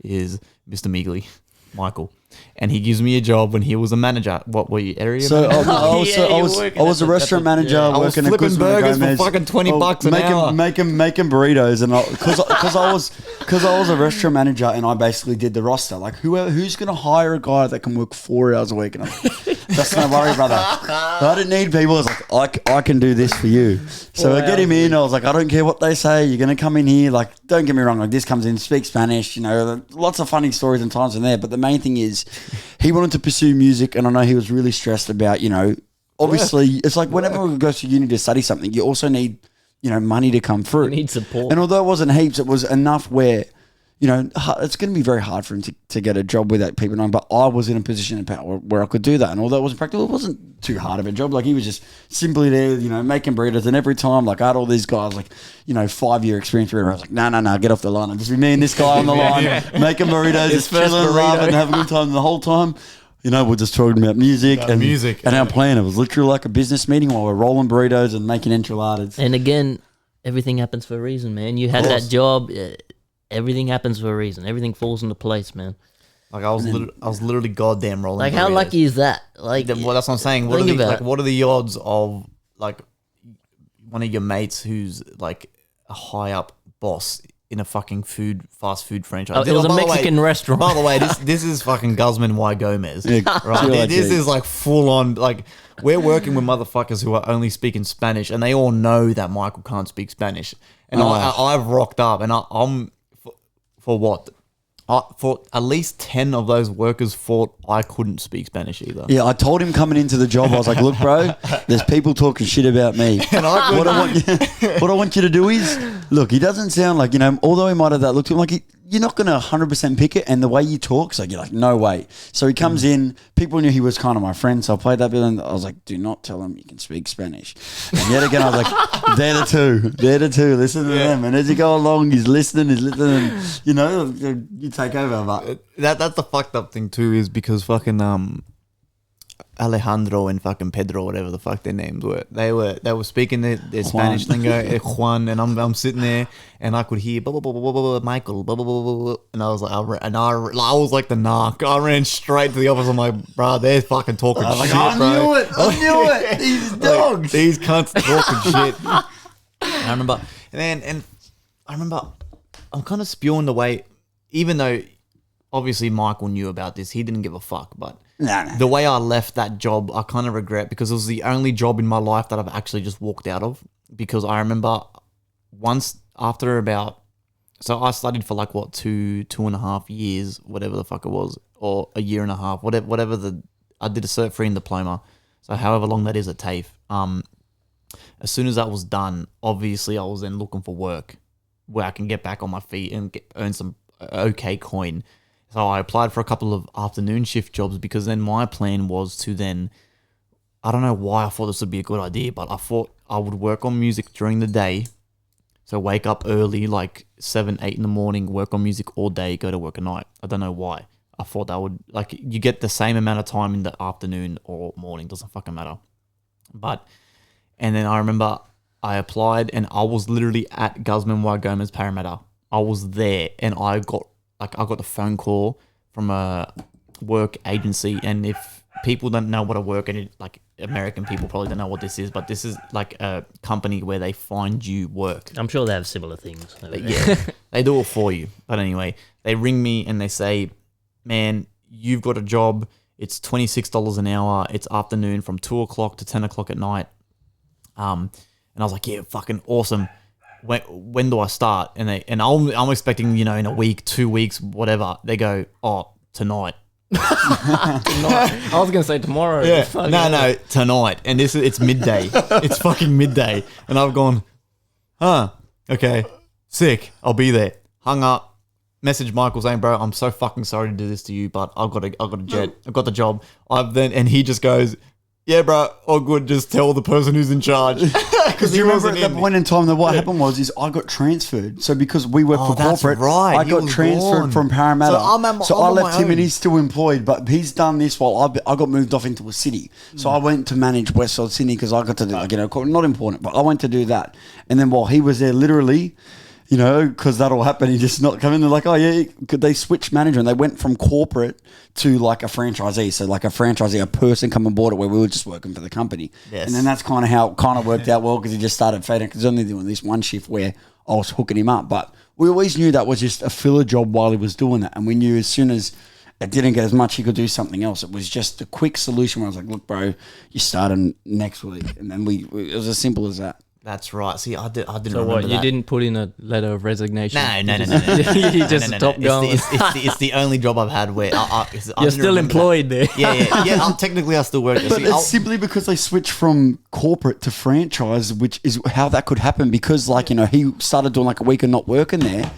is Mr. Meegley, Michael. And he gives me a job when he was a manager. What were you, area So manager? I was a restaurant manager I was working at flipping Guzman burgers for Gomez. fucking $20 an hour. Making burritos, and because I was a restaurant manager, and I basically did the roster. Like, who's gonna hire a guy that can work 4 hours a week? And I'm like, that's no worry, brother. I didn't need people. I was like, I can do this for you. So I get him in. I was like, I don't care what they say. You're gonna come in here. Like, don't get me wrong. Like, this comes in, speak Spanish. Lots of funny stories and times in there. But the main thing is, he wanted to pursue music, and I know he was really stressed about, obviously, it's like whenever we go to uni to study something, you also need, money to come through. You need support. And although it wasn't heaps, it was enough where, it's going to be very hard for him to get a job without people knowing. But I was in a position of power where I could do that. And although it wasn't practical, it wasn't too hard of a job. Like, he was just simply there, making burritos. And every time, like, I had all these guys, like, 5-year experience where I was like, no, get off the line. And just be me and this guy on the line, making burritos, just first chilling, burrito. laughing, having a good time. And the whole time, we're just talking about music. And our plan, it was literally like a business meeting while we're rolling burritos and making enchiladas. And again, everything happens for a reason, man. You had that job. Everything happens for a reason. Everything falls into place, man. Like, I was literally goddamn rolling. Like, how burritos. lucky is that? Like, Well, that's what I'm saying. What think about it. what are the odds of, like, one of your mates who's like a high up boss in a fucking fast food franchise? it was a By the way- Mexican restaurant. By the way, this is fucking Guzman Y Gomez, Yeah, right? chill, This G. is like full on. Like, we're working with motherfuckers who are only speaking Spanish, and they all know that Michael can't speak Spanish. And I've rocked up, and I'm for what? For at least 10 of those workers thought I couldn't speak Spanish either. Yeah, I told him coming into the job, I was like, look, bro, there's people talking shit about me. And I what I want you to do is, look, he doesn't sound like, although he might have that look to him, like, you're not going to 100% pick it. And the way you talk, so you're like, no way. So he comes in, people knew he was kind of my friend. So I played that bit, and I was like, do not tell him you can speak Spanish. And yet again, I was like, they're the two, listen to them. And as you go along, he's listening, you take over. But That's the fucked up thing too, is because fucking Alejandro and fucking Pedro, whatever the fuck their names were, they were speaking their Spanish lingo, Juan, and I'm sitting there and I could hear blah, blah, blah, blah, blah, blah, Michael, blah, blah, blah, blah, blah, and I was like, I was like the narc. I ran straight to the office. I'm like, bro, they're fucking talking shit, bro. I knew it. These dogs. Like, these cunts talking shit. And I remember, and I remember, I'm kind of spewing the way, even though obviously Michael knew about this, he didn't give a fuck, but No. the way I left that job, I kind of regret, because it was the only job in my life that I've actually just walked out of. Because I remember once, after about So I studied for like what 2.5 years, whatever the fuck it was, or a year and a half, whatever I did a Cert 3 and diploma. So however long that is at TAFE. As soon as that was done, obviously I was then looking for work where I can get back on my feet and earn some okay coin. So I applied for a couple of afternoon shift jobs because then my plan was to then, I don't know why I thought this would be a good idea, but I thought I would work on music during the day. So wake up early, like 7, 8 in the morning, work on music all day, go to work at night. I don't know why. I thought that would, like, you get the same amount of time in the afternoon or morning, doesn't fucking matter. And then I remember I applied and I was literally at Guzman Y Gomez Parramatta. I was there and I got the phone call from a work agency, and if people don't know what a work, and like American people probably don't know what this is, but this is like a company where they find you work. I'm sure they have similar things. Yeah, they do it for you. But anyway, they ring me and they say, man, you've got a job. It's $26 an hour. It's afternoon from 2 o'clock to 10 o'clock at night. And I was like, yeah, fucking awesome. When do I start? And I'm expecting, in a week, 2 weeks, whatever. They go, oh, tonight. I was gonna say tomorrow. Yeah. No, tonight. And it's midday. It's fucking midday. And I've gone, okay, sick. I'll be there. Hung up. Message Michael saying, bro, I'm so fucking sorry to do this to you, but I've got a jet. I've got the job. And he just goes, yeah, bro, all good. Just tell the person who's in charge. Because you remember at that point in time that what happened was I got transferred. So because we work for corporate, right. I got transferred from Parramatta. So I left him and he's still employed, but he's done this while I got moved off into a city. So I went to manage West Side Sydney because I got to do, not important, but I went to do that. And then while he was there, literally, because that'll happen, he just not come in. They're like, oh yeah, could they switch management? They went from corporate to like a franchisee. So like a person come on board it where we were just working for the company. Yes. And then that's kind of how it kind of worked out well because he just started fading because only doing this one shift where I was hooking him up. But we always knew that was just a filler job while he was doing that. And we knew as soon as it didn't get as much, he could do something else. It was just a quick solution where I was like, look, bro, you starting next week. And then it was as simple as that. That's right. See, I didn't So remember what? that. You didn't put in a letter of resignation? No. You just stopped going. It's the only job I've had where You're still employed there. Yeah. Technically, I still work there. But it's simply because they switched from corporate to franchise, which is how that could happen. Because, he started doing like a week of not working there.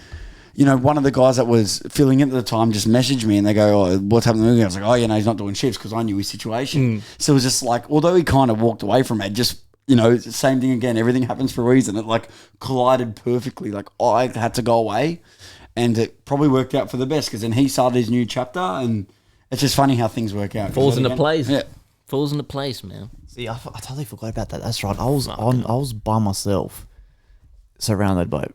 One of the guys that was filling in at the time just messaged me and they go, oh, what's happening? I was like, oh, he's not doing shifts because I knew his situation. So it was just like, although he kind of walked away from it, just it's the same thing again. Everything happens for a reason. It collided perfectly. I had to go away, and it probably worked out for the best because then he started his new chapter, and it's just funny how things work out. Falls into place. Yeah, falls into place, man. See, I totally forgot about that. That's right. I was by myself, surrounded by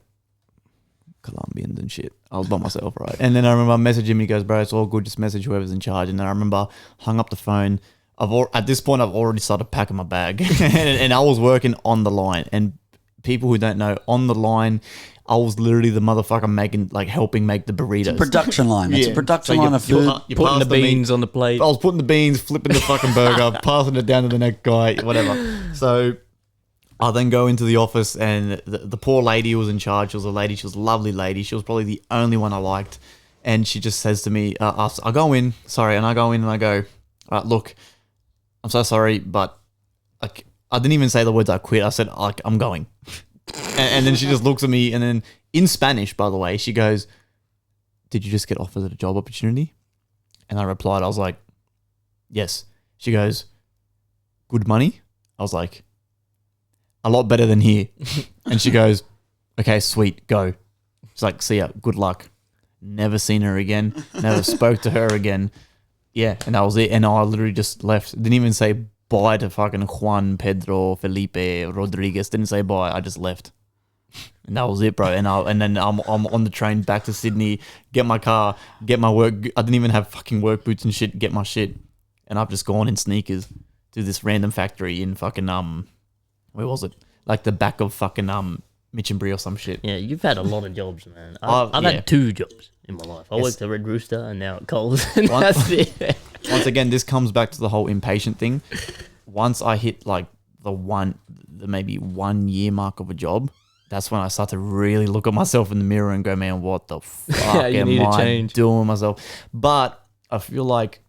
Colombians and shit. I was by myself, right? And then I remember messaging him. He goes, "Bro, it's all good. Just message whoever's in charge." And then I remember hung up the phone. At this point, I've already started packing my bag, and I was working on the line. And people who don't know, on the line, I was literally the motherfucker helping make the burritos. it's a production line. It's a production line of food. You're putting the beans on the plate. I was putting the beans, flipping the fucking burger, passing it down to the next guy, whatever. So I then go into the office, and the poor lady who was in charge, she was a lovely lady. She was probably the only one I liked. And she just says to me, I go in and I go, all right, look, I'm so sorry, but I didn't even say the words I quit. I said, I'm going. and then she just looks at me, and then in Spanish, by the way, she goes, did you just get offered a job opportunity? And I replied, I was like, yes. She goes, good money? I was like, a lot better than here. And she goes, okay, sweet, go. She's like, see ya, good luck. Never seen her again. Never spoke to her again. Yeah, and that was it. And I literally just left. Didn't even say bye to fucking Juan, Pedro, Felipe, Rodriguez. Didn't say bye. I just left. And that was it, bro. And then I'm on the train back to Sydney, get my car, get my work. I didn't even have fucking work boots and shit, get my shit. And I've just gone in sneakers to this random factory in fucking, where was it? Like the back of fucking, Mitchinbury or some shit. Yeah, you've had a lot of jobs, man. I've had 2 jobs in my life. I Yes. worked at Red Rooster and now at Coles. And that's it. Once again, this comes back to the whole impatient thing. Once I hit the maybe 1 year mark of a job, that's when I start to really look at myself in the mirror and go, man, what the fuck You am need to I change. doing myself? But I feel like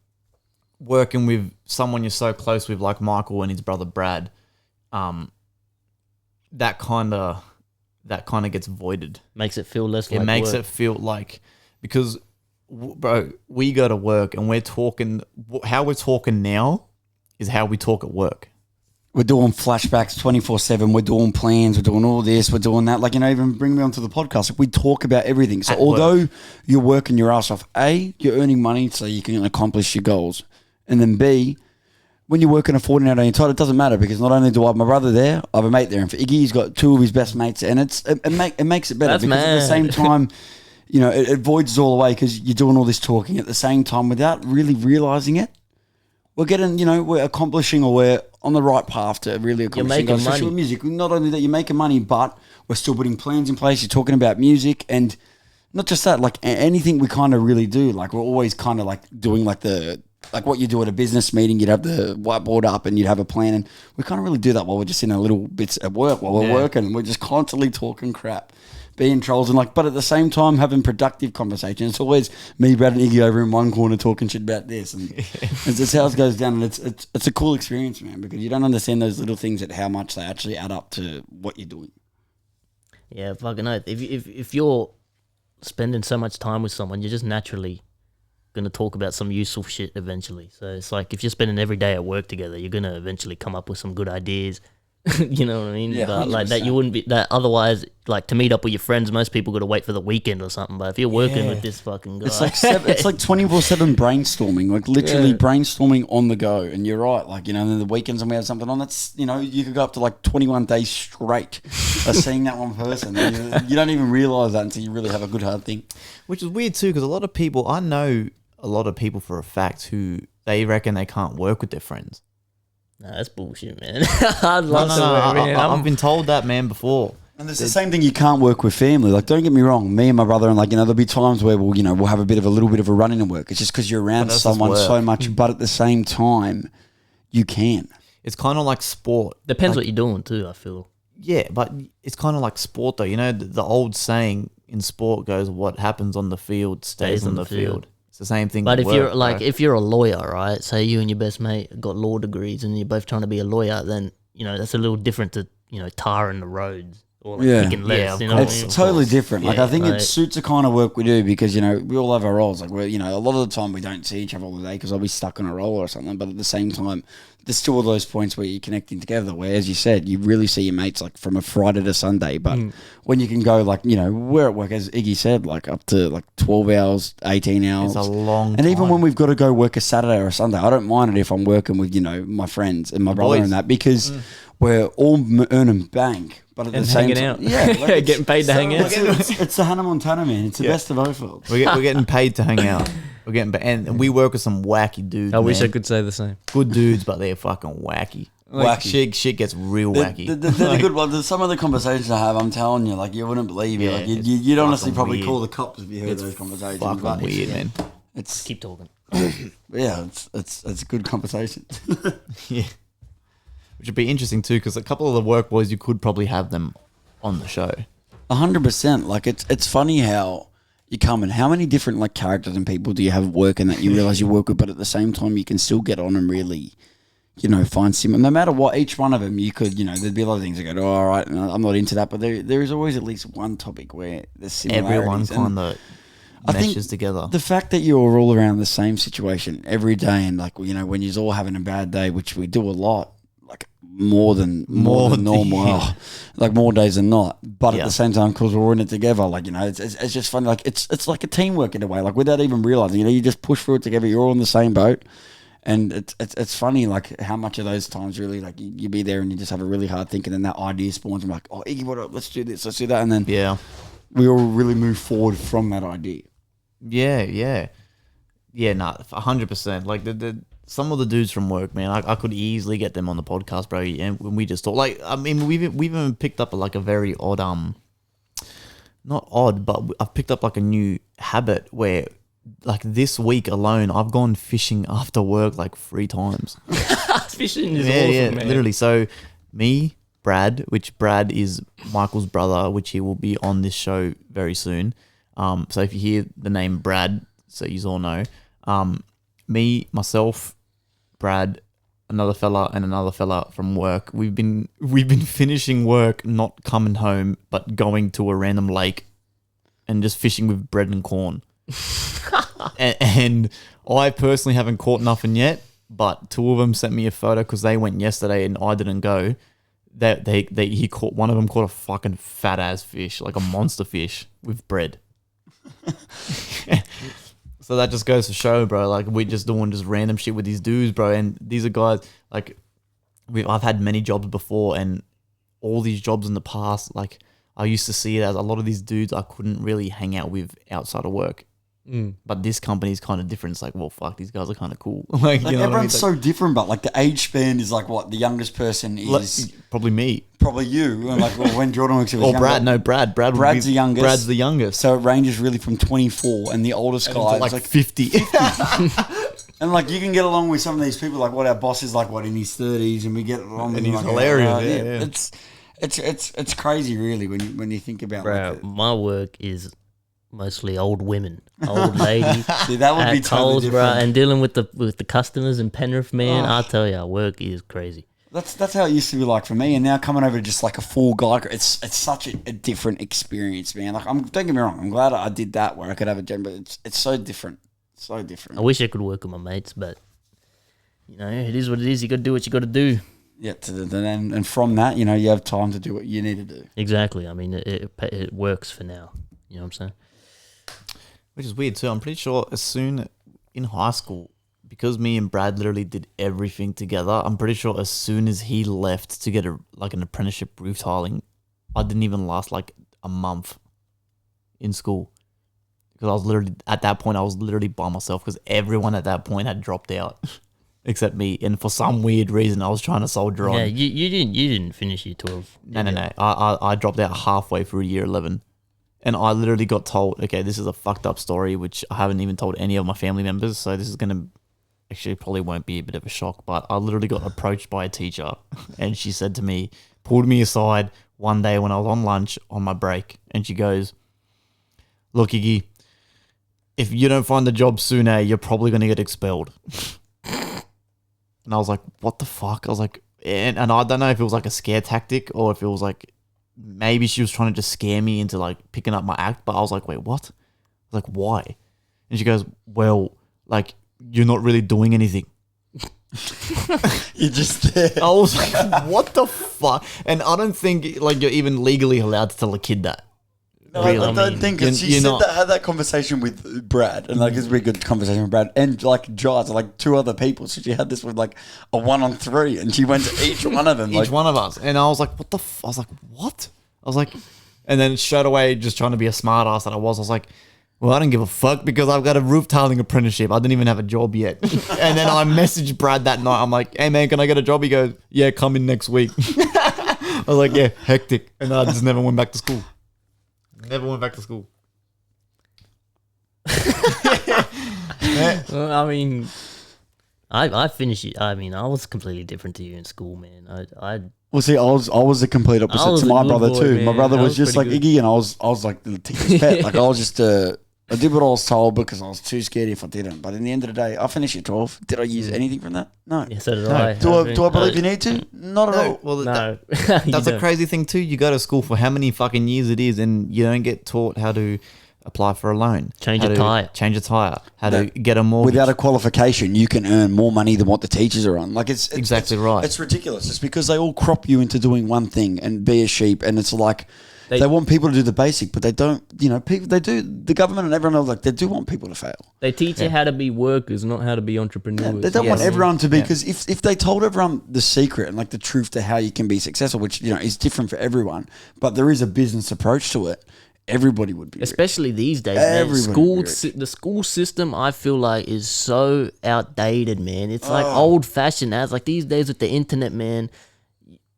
working with someone you're so close with, like Michael and his brother Brad, that kind of gets voided. Makes it feel less. It like makes work. it feel like, because bro, we go to work and we're talking. How we're talking now is how we talk at work. We're doing flashbacks 24/7. We're doing plans. We're doing all this. We're doing that. Like, even bring me onto the podcast. Like, we talk about everything. So At although work. you're working your ass off, A, you're earning money so you can accomplish your goals. And then B, when you're working a 14-hour day inside, it doesn't matter, because not only do I have my brother there, I have a mate there. And for Iggy, he's got two of his best mates. And it makes it better. That's because at the mad. same time, it voids all away because you're doing all this talking at the same time without really realizing it. We're getting, we're accomplishing, or we're on the right path to really accomplishing making goals, especially money. with music. Not only that, you're making money, but we're still putting plans in place. You're talking about music, and not just that, like anything we kind of really do. Like, we're always kind of like doing like what you do at a business meeting. You'd have the whiteboard up and you'd have a plan, and we can't really do that while we're just in a little bits at work while we're working. We're just constantly talking crap, being trolls, and but at the same time having productive conversations. It's always me, Brad, and Iggy over in one corner talking shit about this, and it's just how it goes down. And it's a cool experience, man, because you don't understand those little things at how much they actually add up to what you're doing. Yeah, fucking oath. If you're spending so much time with someone, you're just naturally gonna talk about some useful shit eventually. So it's like, if you're spending every day at work together, you're gonna eventually come up with some good ideas. You know what I mean? Yeah, but like that, 100%. you wouldn't be that otherwise. Like, to meet up with your friends, most people got to wait for the weekend or something. But if you're working with this fucking guy, It's like it's like 24/7 brainstorming, like literally brainstorming on the go. And you're right, like then the weekends when we have something on, that's you could go up to like 21 days straight of seeing that one person. And you don't even realize that until you really have a good hard think. Which is weird too, because I know a lot of people for a fact who they reckon they can't work with their friends. nah, that's bullshit, man. I'd love to work, man. I've been told that, man, before. And it's the same thing. You can't work with family. Like, don't get me wrong. Me and my brother, and there'll be times where we'll have a little bit of a run in at work. It's just because you're around that's just someone work. so much. But at the same time, you can. It's kind of like sport. Depends what you're doing too, I feel. Yeah, but it's kind of like sport, though. The old saying in sport goes, "What happens on the field stays on the field." It's the same thing. But with if you're work, bro. if you're a lawyer, right? Say you and your best mate got law degrees and you're both trying to be a lawyer, then that's a little different to tarring the roads or picking Yeah, letters. of You know what I course. mean? It's totally different. Like, Yeah, I think like- it suits the kind of work we do, because we all have our roles. Like, we're a lot of the time we don't see each other all the day because I'll be stuck on a role or something. But at the same time, there's still all those points where you're connecting together. Where, as you said, you really see your mates like from a Friday to Sunday. But when you can go we're at work, as Iggy said, like up to like 12 hours, 18 hours. it's a long. And even time. when we've got to go work a Saturday or a Sunday, I don't mind it if I'm working with my friends and my brother boys. and that, because we're all earning bank. But at And the same hanging time, out. yeah, like Getting paid to hang out. It's the Hannah Montana, man. It's the best of both worlds. we're getting paid to hang out. We're getting and we work with some wacky dudes. I wish I man. could say the same. Good dudes, but they're fucking wacky. Wacky. Shit gets real wacky. They're the good ones. Some of the conversations I have, I'm telling you, like, you wouldn't believe it. Yeah, Like, it's you'd honestly fucking probably weird. call the cops if you heard It's those conversations. fucking But weird, man. It's Keep talking. yeah, it's a good conversation. Yeah. Which would be interesting too, because a couple of the work boys, you could probably have them on the show. 100%. Like, it's funny how you come and how many different like characters and people do you have working that you realize you work with, but at the same time you can still get on and really, find similar. No matter what, each one of them you could, there'd be a lot of things that go, oh, all right, I'm not into that, but there is always at least one topic where there's similarities. Everyone And kind of I think meshes together. the fact that you're all around the same situation every day, and like when you're all having a bad day, which we do a lot, like more than normal, yeah. like more days than not. But at Yeah. the same time, because we're in it together, like it's just funny. Like it's like a teamwork in a way, like without even realizing. You just push through it together. You're all in the same boat, and it's funny like how much of those times really like you be there and you just have a really hard think, and then that idea spawns. I'm like, oh, Iggy, what up? Let's do this. Let's do that, and then Yeah. we all really move forward from that idea. Yeah. Nah, 100%. Like the some of the dudes from work, man, I could easily get them on the podcast, bro. And when we just talk, like, I mean, we've even picked up like a very odd, not odd, but I've picked up like a new habit where, like, this week alone, I've gone fishing after work like 3 times. Fishing is Yeah, awesome, yeah, man. literally. So me, Brad, which Brad is Michael's brother, which he will be on this show very soon. So if you hear the name Brad, so you all know, me, myself, Brad, another fella, and another fella from work. We've been finishing work, not coming home, but going to a random lake and just fishing with bread and corn. and I personally haven't caught nothing yet, but two of them sent me a photo because they went yesterday and I didn't go. He caught one of them caught a fucking fat ass fish, like a monster fish with bread. So that just goes to show, bro. Like we're just doing just random shit with these dudes, bro. And these are guys like I've had many jobs before, and all these jobs in the past, like I used to see it as a lot of these dudes I couldn't really hang out with outside of work. But this company is kind of different. It's like, well, fuck, these guys are kind of cool. like you know everyone's what I mean? so different, but like the age span is like what the youngest person is. Probably me. Probably you. And like, well, when Jordan works, it was Or younger. Brad. No, Brad. Brad's the youngest. Brad's the youngest. So it ranges really from 24, and the oldest guy Like is like 50. And like you can get along with some of these people, like what our boss is like, what in his 30s, and we get along. And with he's like, hilarious. It's crazy, really, when you think about Bro, like my work is mostly old women, old ladies. See, that would be at totally Coles, bro, different. and dealing with the customers in Penrith, man. I tell you, work is crazy. That's how it used to be like for me, and now coming over to just like a full guy, it's such a different experience, man. Like don't get me wrong, I'm glad I did that where I could have a gym, but it's so different, so different. I wish I could work with my mates, but you know, it is what it is. You got to do what you got to do. Yeah, and from that, you know, you have time to do what you need to do. Exactly. I mean, it works for now. You know what I'm saying? Which is weird too. I'm pretty sure as soon in high school, because me and Brad literally did everything together, I'm pretty sure as soon as he left to get an apprenticeship roof tiling, I didn't even last like a month in school. Because I was literally, at that point, I was literally by myself because everyone at that point had dropped out except me. And for some weird reason, I was trying to soldier on. Yeah, you didn't finish year 12. No. I dropped out halfway through year 11. And I literally got told, okay, this is a fucked up story, which I haven't even told any of my family members. So this is going to, actually probably won't be a bit of a shock, but I literally got approached by a teacher. And she said to me, pulled me aside one day when I was on lunch on my break. And she goes, look, Iggy, if you don't find the job sooner, you're probably going to get expelled. And I was like, what the fuck? I was like, and I don't know if it was like a scare tactic or if it was like, maybe she was trying to just scare me into like picking up my act, but I was like, wait, what? I was like, why? And she goes, well, like, you're not really doing anything. You're just there. I was like, what the fuck? And I don't think like you're even legally allowed to tell a kid that. No, Really? I don't think it's, she had that conversation with Brad, and like it's a really good conversation with Brad and like Giles, like two other people. So she had this with like a 1-on-3, and she went to each one of them, Each one of us, and I was like, what the? I was like, what? I was like, and then straight away, just trying to be a smart ass that I was like, well, I don't give a fuck because I've got a roof tiling apprenticeship. I didn't even have a job yet. And then I messaged Brad that night. I'm like, hey man, can I get a job? He goes, yeah, come in next week. I was like, yeah, hectic, and I just never went back to school. Never went back to school. Well, I mean, I finished it. I mean, I was completely different to you in school, man. Well, see, I was the complete I opposite was to a my good brother boy, too. man. My brother I was was just like pretty Iggy, and I was like the teacher's pet. Like I was just I did what I was told because I was too scared if I didn't. But in the end of the day, I finished at 12. Did I use anything from that? No. Yeah, so did No. I. Do I believe you need to? Not at all. Well, No. that's a crazy thing too. You go to school for how many fucking years it is, and you don't get taught how to apply for a loan, Change how a to tire. change a tire, how to That- get a mortgage. Without a qualification, you can earn more money than what the teachers are on. Like it's Exactly right. It's ridiculous. It's because they all crop you into doing one thing and be a sheep, and it's like they want people to do the basic, but they don't. You know, people they do. The government and everyone else, like they do want people to fail. They teach you how to be workers, not how to be entrepreneurs. They don't want Yes. everyone to be, Yeah. because if they told everyone the secret and like the truth to how you can be successful, which you know is different for everyone, but there is a business approach to it, everybody would be rich. Especially these days, man. Everybody The school system, I feel like, is so outdated, man. It's like old fashioned as like these days with the internet, man.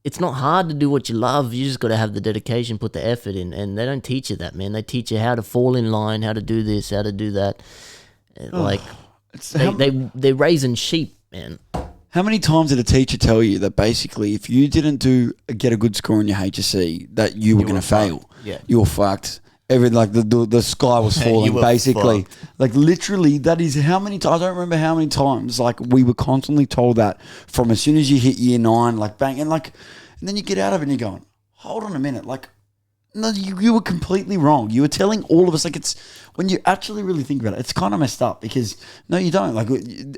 It's not hard to do what you love. You just got to have the dedication, put the effort in, and they don't teach you that, man. They teach you how to fall in line, how to do this, how to do that. Like they're raising sheep, man. How many times did a teacher tell you that basically if you didn't get a good score in your HSC, that you were going to fail? Yeah. You were fucked. The sky was falling, basically. Fucked. Like literally, that is how many times. I don't remember how many times. Like we were constantly told that from as soon as you hit year 9, like bang, and then you get out of it and you're going, hold on a minute, like. No, you were completely wrong. You were telling all of us, like, it's when you actually really think about it, it's kind of messed up because no, you don't. Like,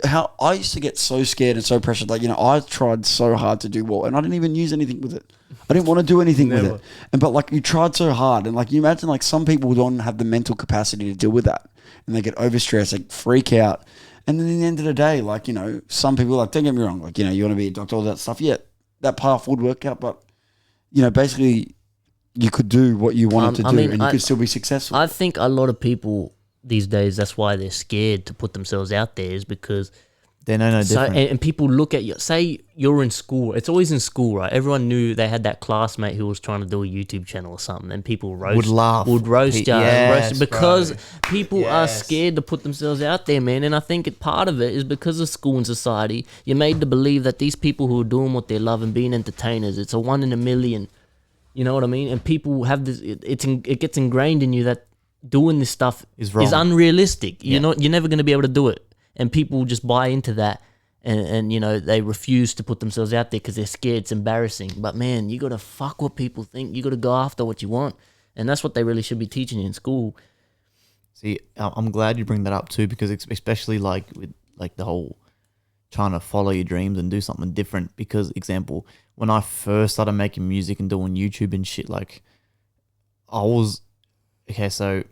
how I used to get so scared and so pressured. Like, I tried so hard to do well, and I didn't even use anything with it. I didn't want to do anything with it. But like, you tried so hard, and like, you imagine like some people don't have the mental capacity to deal with that, and they get overstressed, like freak out, and then at the end of the day, like some people like don't get me wrong, like you want to be a doctor, all that stuff. Yeah, that path would work out, but basically. You could do what you wanted to do, and you could still be successful. I think a lot of people these days, that's why they're scared to put themselves out there, is because they know no different. And people look at you. Say you're in school. It's always in school, right? Everyone knew they had that classmate who was trying to do a YouTube channel or something, and people would roast you because people are scared to put themselves out there, man. And I think part of it is because of school and society. You're made to believe that these people who are doing what they love and being entertainers, it's a 1 in a million. You know what I mean? And people have this. It gets ingrained in you that doing this stuff is unrealistic. You're never going to be able to do it, and people just buy into that, and they refuse to put themselves out there because they're scared. It's embarrassing. But man, you got to fuck what people think. You got to go after what you want, and that's what they really should be teaching you in school. See, I'm glad you bring that up too, because especially like with like the whole trying to follow your dreams and do something different. Because example, when I first started making music and doing YouTube and shit, like I was so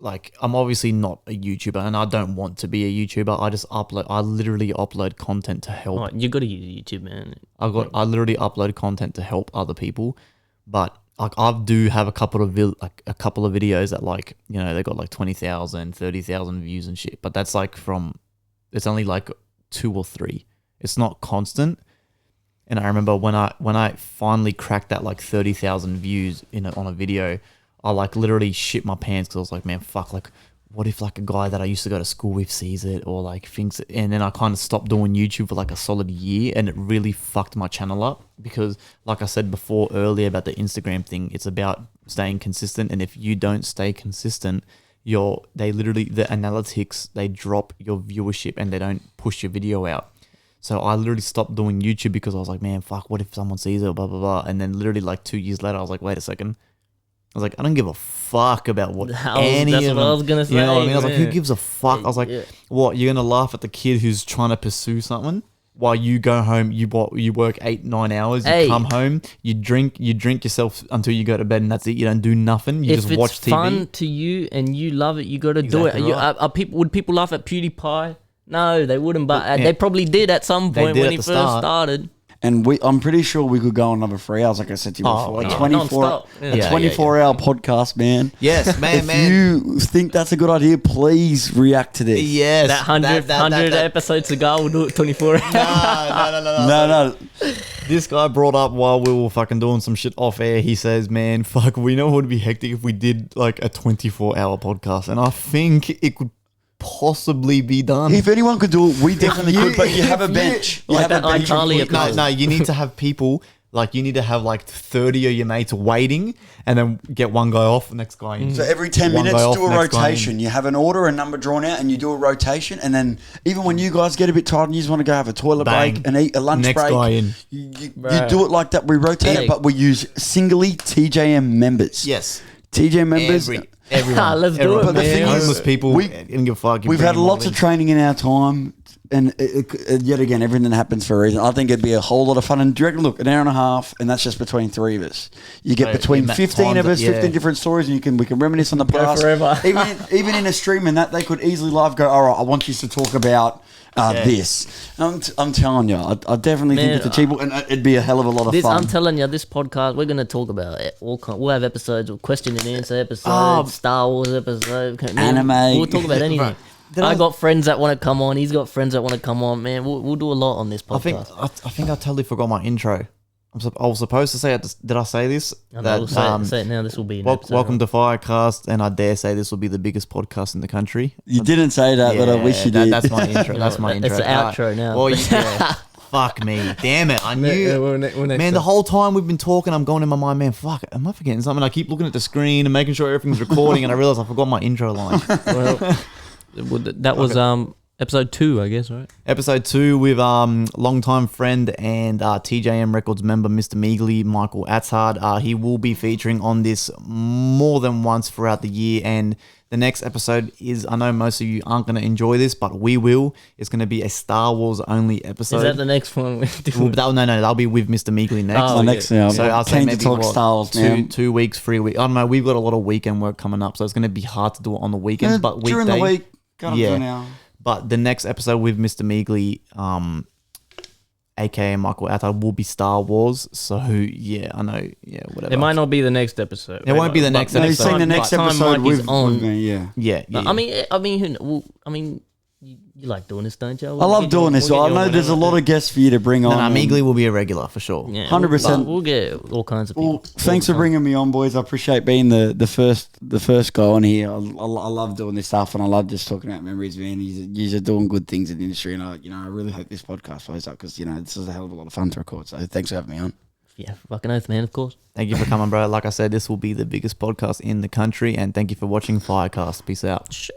like I'm obviously not a YouTuber and I don't want to be a YouTuber. I literally upload content to help. Oh, you got to use YouTube, man. I literally upload content to help other people, but like I do have a couple of videos that like they got like 20,000, 30,000 views and shit. But that's like it's only like 2 or 3. It's not constant. And I remember when I finally cracked that like 30,000 views on a video, I like literally shit my pants because I was like, man, fuck, like what if like a guy that I used to go to school with sees it or like thinks it? And then I kind of stopped doing YouTube for like a solid year, and it really fucked my channel up because like I said before earlier about the Instagram thing, it's about staying consistent. And if you don't stay consistent, the analytics, they drop your viewership and they don't push your video out. So I literally stopped doing YouTube because I was like, man, fuck, what if someone sees it, blah, blah, blah. And then literally like 2 years later, I was like, wait a second. I was like, I don't give a fuck about what any of them. That's what I was going to say. You know what I mean? I was like, who gives a fuck? I was like, what, you're going to laugh at the kid who's trying to pursue something while you go home, you work 8-9 hours, you come home, you drink yourself until you go to bed and that's it. You don't do nothing. You just watch TV. If it's fun to you and you love it, you got to do it. Right. Would people laugh at PewDiePie? No, they wouldn't, but they probably did at some point when he first started. And I'm pretty sure we could go another 3 hours, like I said to you before. A 24-hour podcast, man. Yes, man, If you think that's a good idea, please react to this. Yes. That 100 episodes ago, we'll do it 24 hours. No. This guy brought up while we were fucking doing some shit off air, he says, man, fuck, we know it would be hectic if we did like a 24-hour podcast. And I think it could possibly be done. If anyone could do it, we definitely could, but you have a bench. You have a bench. No, you need to have people, like you need to have like 30 of your mates waiting and then get one guy off, next guy in. So every 10 minutes, do a rotation. You have an order, a number drawn out, and you do a rotation. And then even when you guys get a bit tired and you just want to go have a toilet break and eat a lunch break, guy in. You do it like that. We rotate it, but we use singly TJM members. Yes. TJM members. Everyone. Let's do it, but the thing is, homeless people, we've had lots of training in our time, and yet again, everything happens for a reason. I think it'd be a whole lot of fun. And direct look, an hour and a half, and that's just between 3 of us. You get between 15 of us, 15 different stories, and we can reminisce on the past. Even in a stream, and that they could easily live go, all right, I want you to talk about this. I'm telling you, I definitely think it's achievable, and it'd be a hell of a lot of fun. I'm telling you, this podcast, we're going to talk about it. We'll have episodes, question and answer episodes, Star Wars episodes, anime. We'll talk about anything. I got friends that want to come on. He's got friends that want to come on. Man, we'll do a lot on this podcast. I think I totally forgot my intro. I was supposed to say it. Did I say this? Say it now. This will be an episode. Welcome to FireCast, and I dare say this will be the biggest podcast in the country. You didn't say that, but I wish you did. That's my intro. That's my intro. It's the outro now. Well, fuck me. Damn it. I knew. We're next Man, the time. whole time we've been talking, I'm going in my mind, man, fuck, am I forgetting something? I keep looking at the screen and making sure everything's recording, and I realize I forgot my intro line. Well, that was episode 2, I guess, right? Episode 2 with longtime friend and TJM Records member, Mr. Meegley, Michael Atzhard. He will be featuring on this more than once throughout the year, and the next episode is, I know most of you aren't going to enjoy this, but we will. It's going to be a Star Wars only episode. Is that the next one? No, that'll be with Mr. Meegley next. Oh, next, yeah. so I'll say keen to maybe talk Star Wars, man. 2 weeks, 3 weeks. I don't know. We've got a lot of weekend work coming up, so it's going to be hard to do it on the weekends. But during the weekday, week, got to do now. But the next episode with Mr. Meegley, aka Michael Athard, will be Star Wars. So yeah, I know. Yeah, whatever. It might not be the next episode. It won't be the next No, episode. you've seen the next Time episode Mike is with on. me, yeah. Yeah. I mean, you like doing this, don't you? I love doing this. I know there's a lot of guests for you to bring on. No, Meegley will be a regular for sure. Yeah, 100%. We'll get all kinds of people. Well, thanks for bringing me on, boys. I appreciate being the first guy on here. I love doing this stuff, and I love just talking about memories, man. You're doing good things in the industry, and I really hope this podcast plays up because this is a hell of a lot of fun to record. So thanks for having me on. Yeah, fucking oath, man. Of course. Thank you for coming, bro. Like I said, this will be the biggest podcast in the country, and thank you for watching FireCast. Peace out.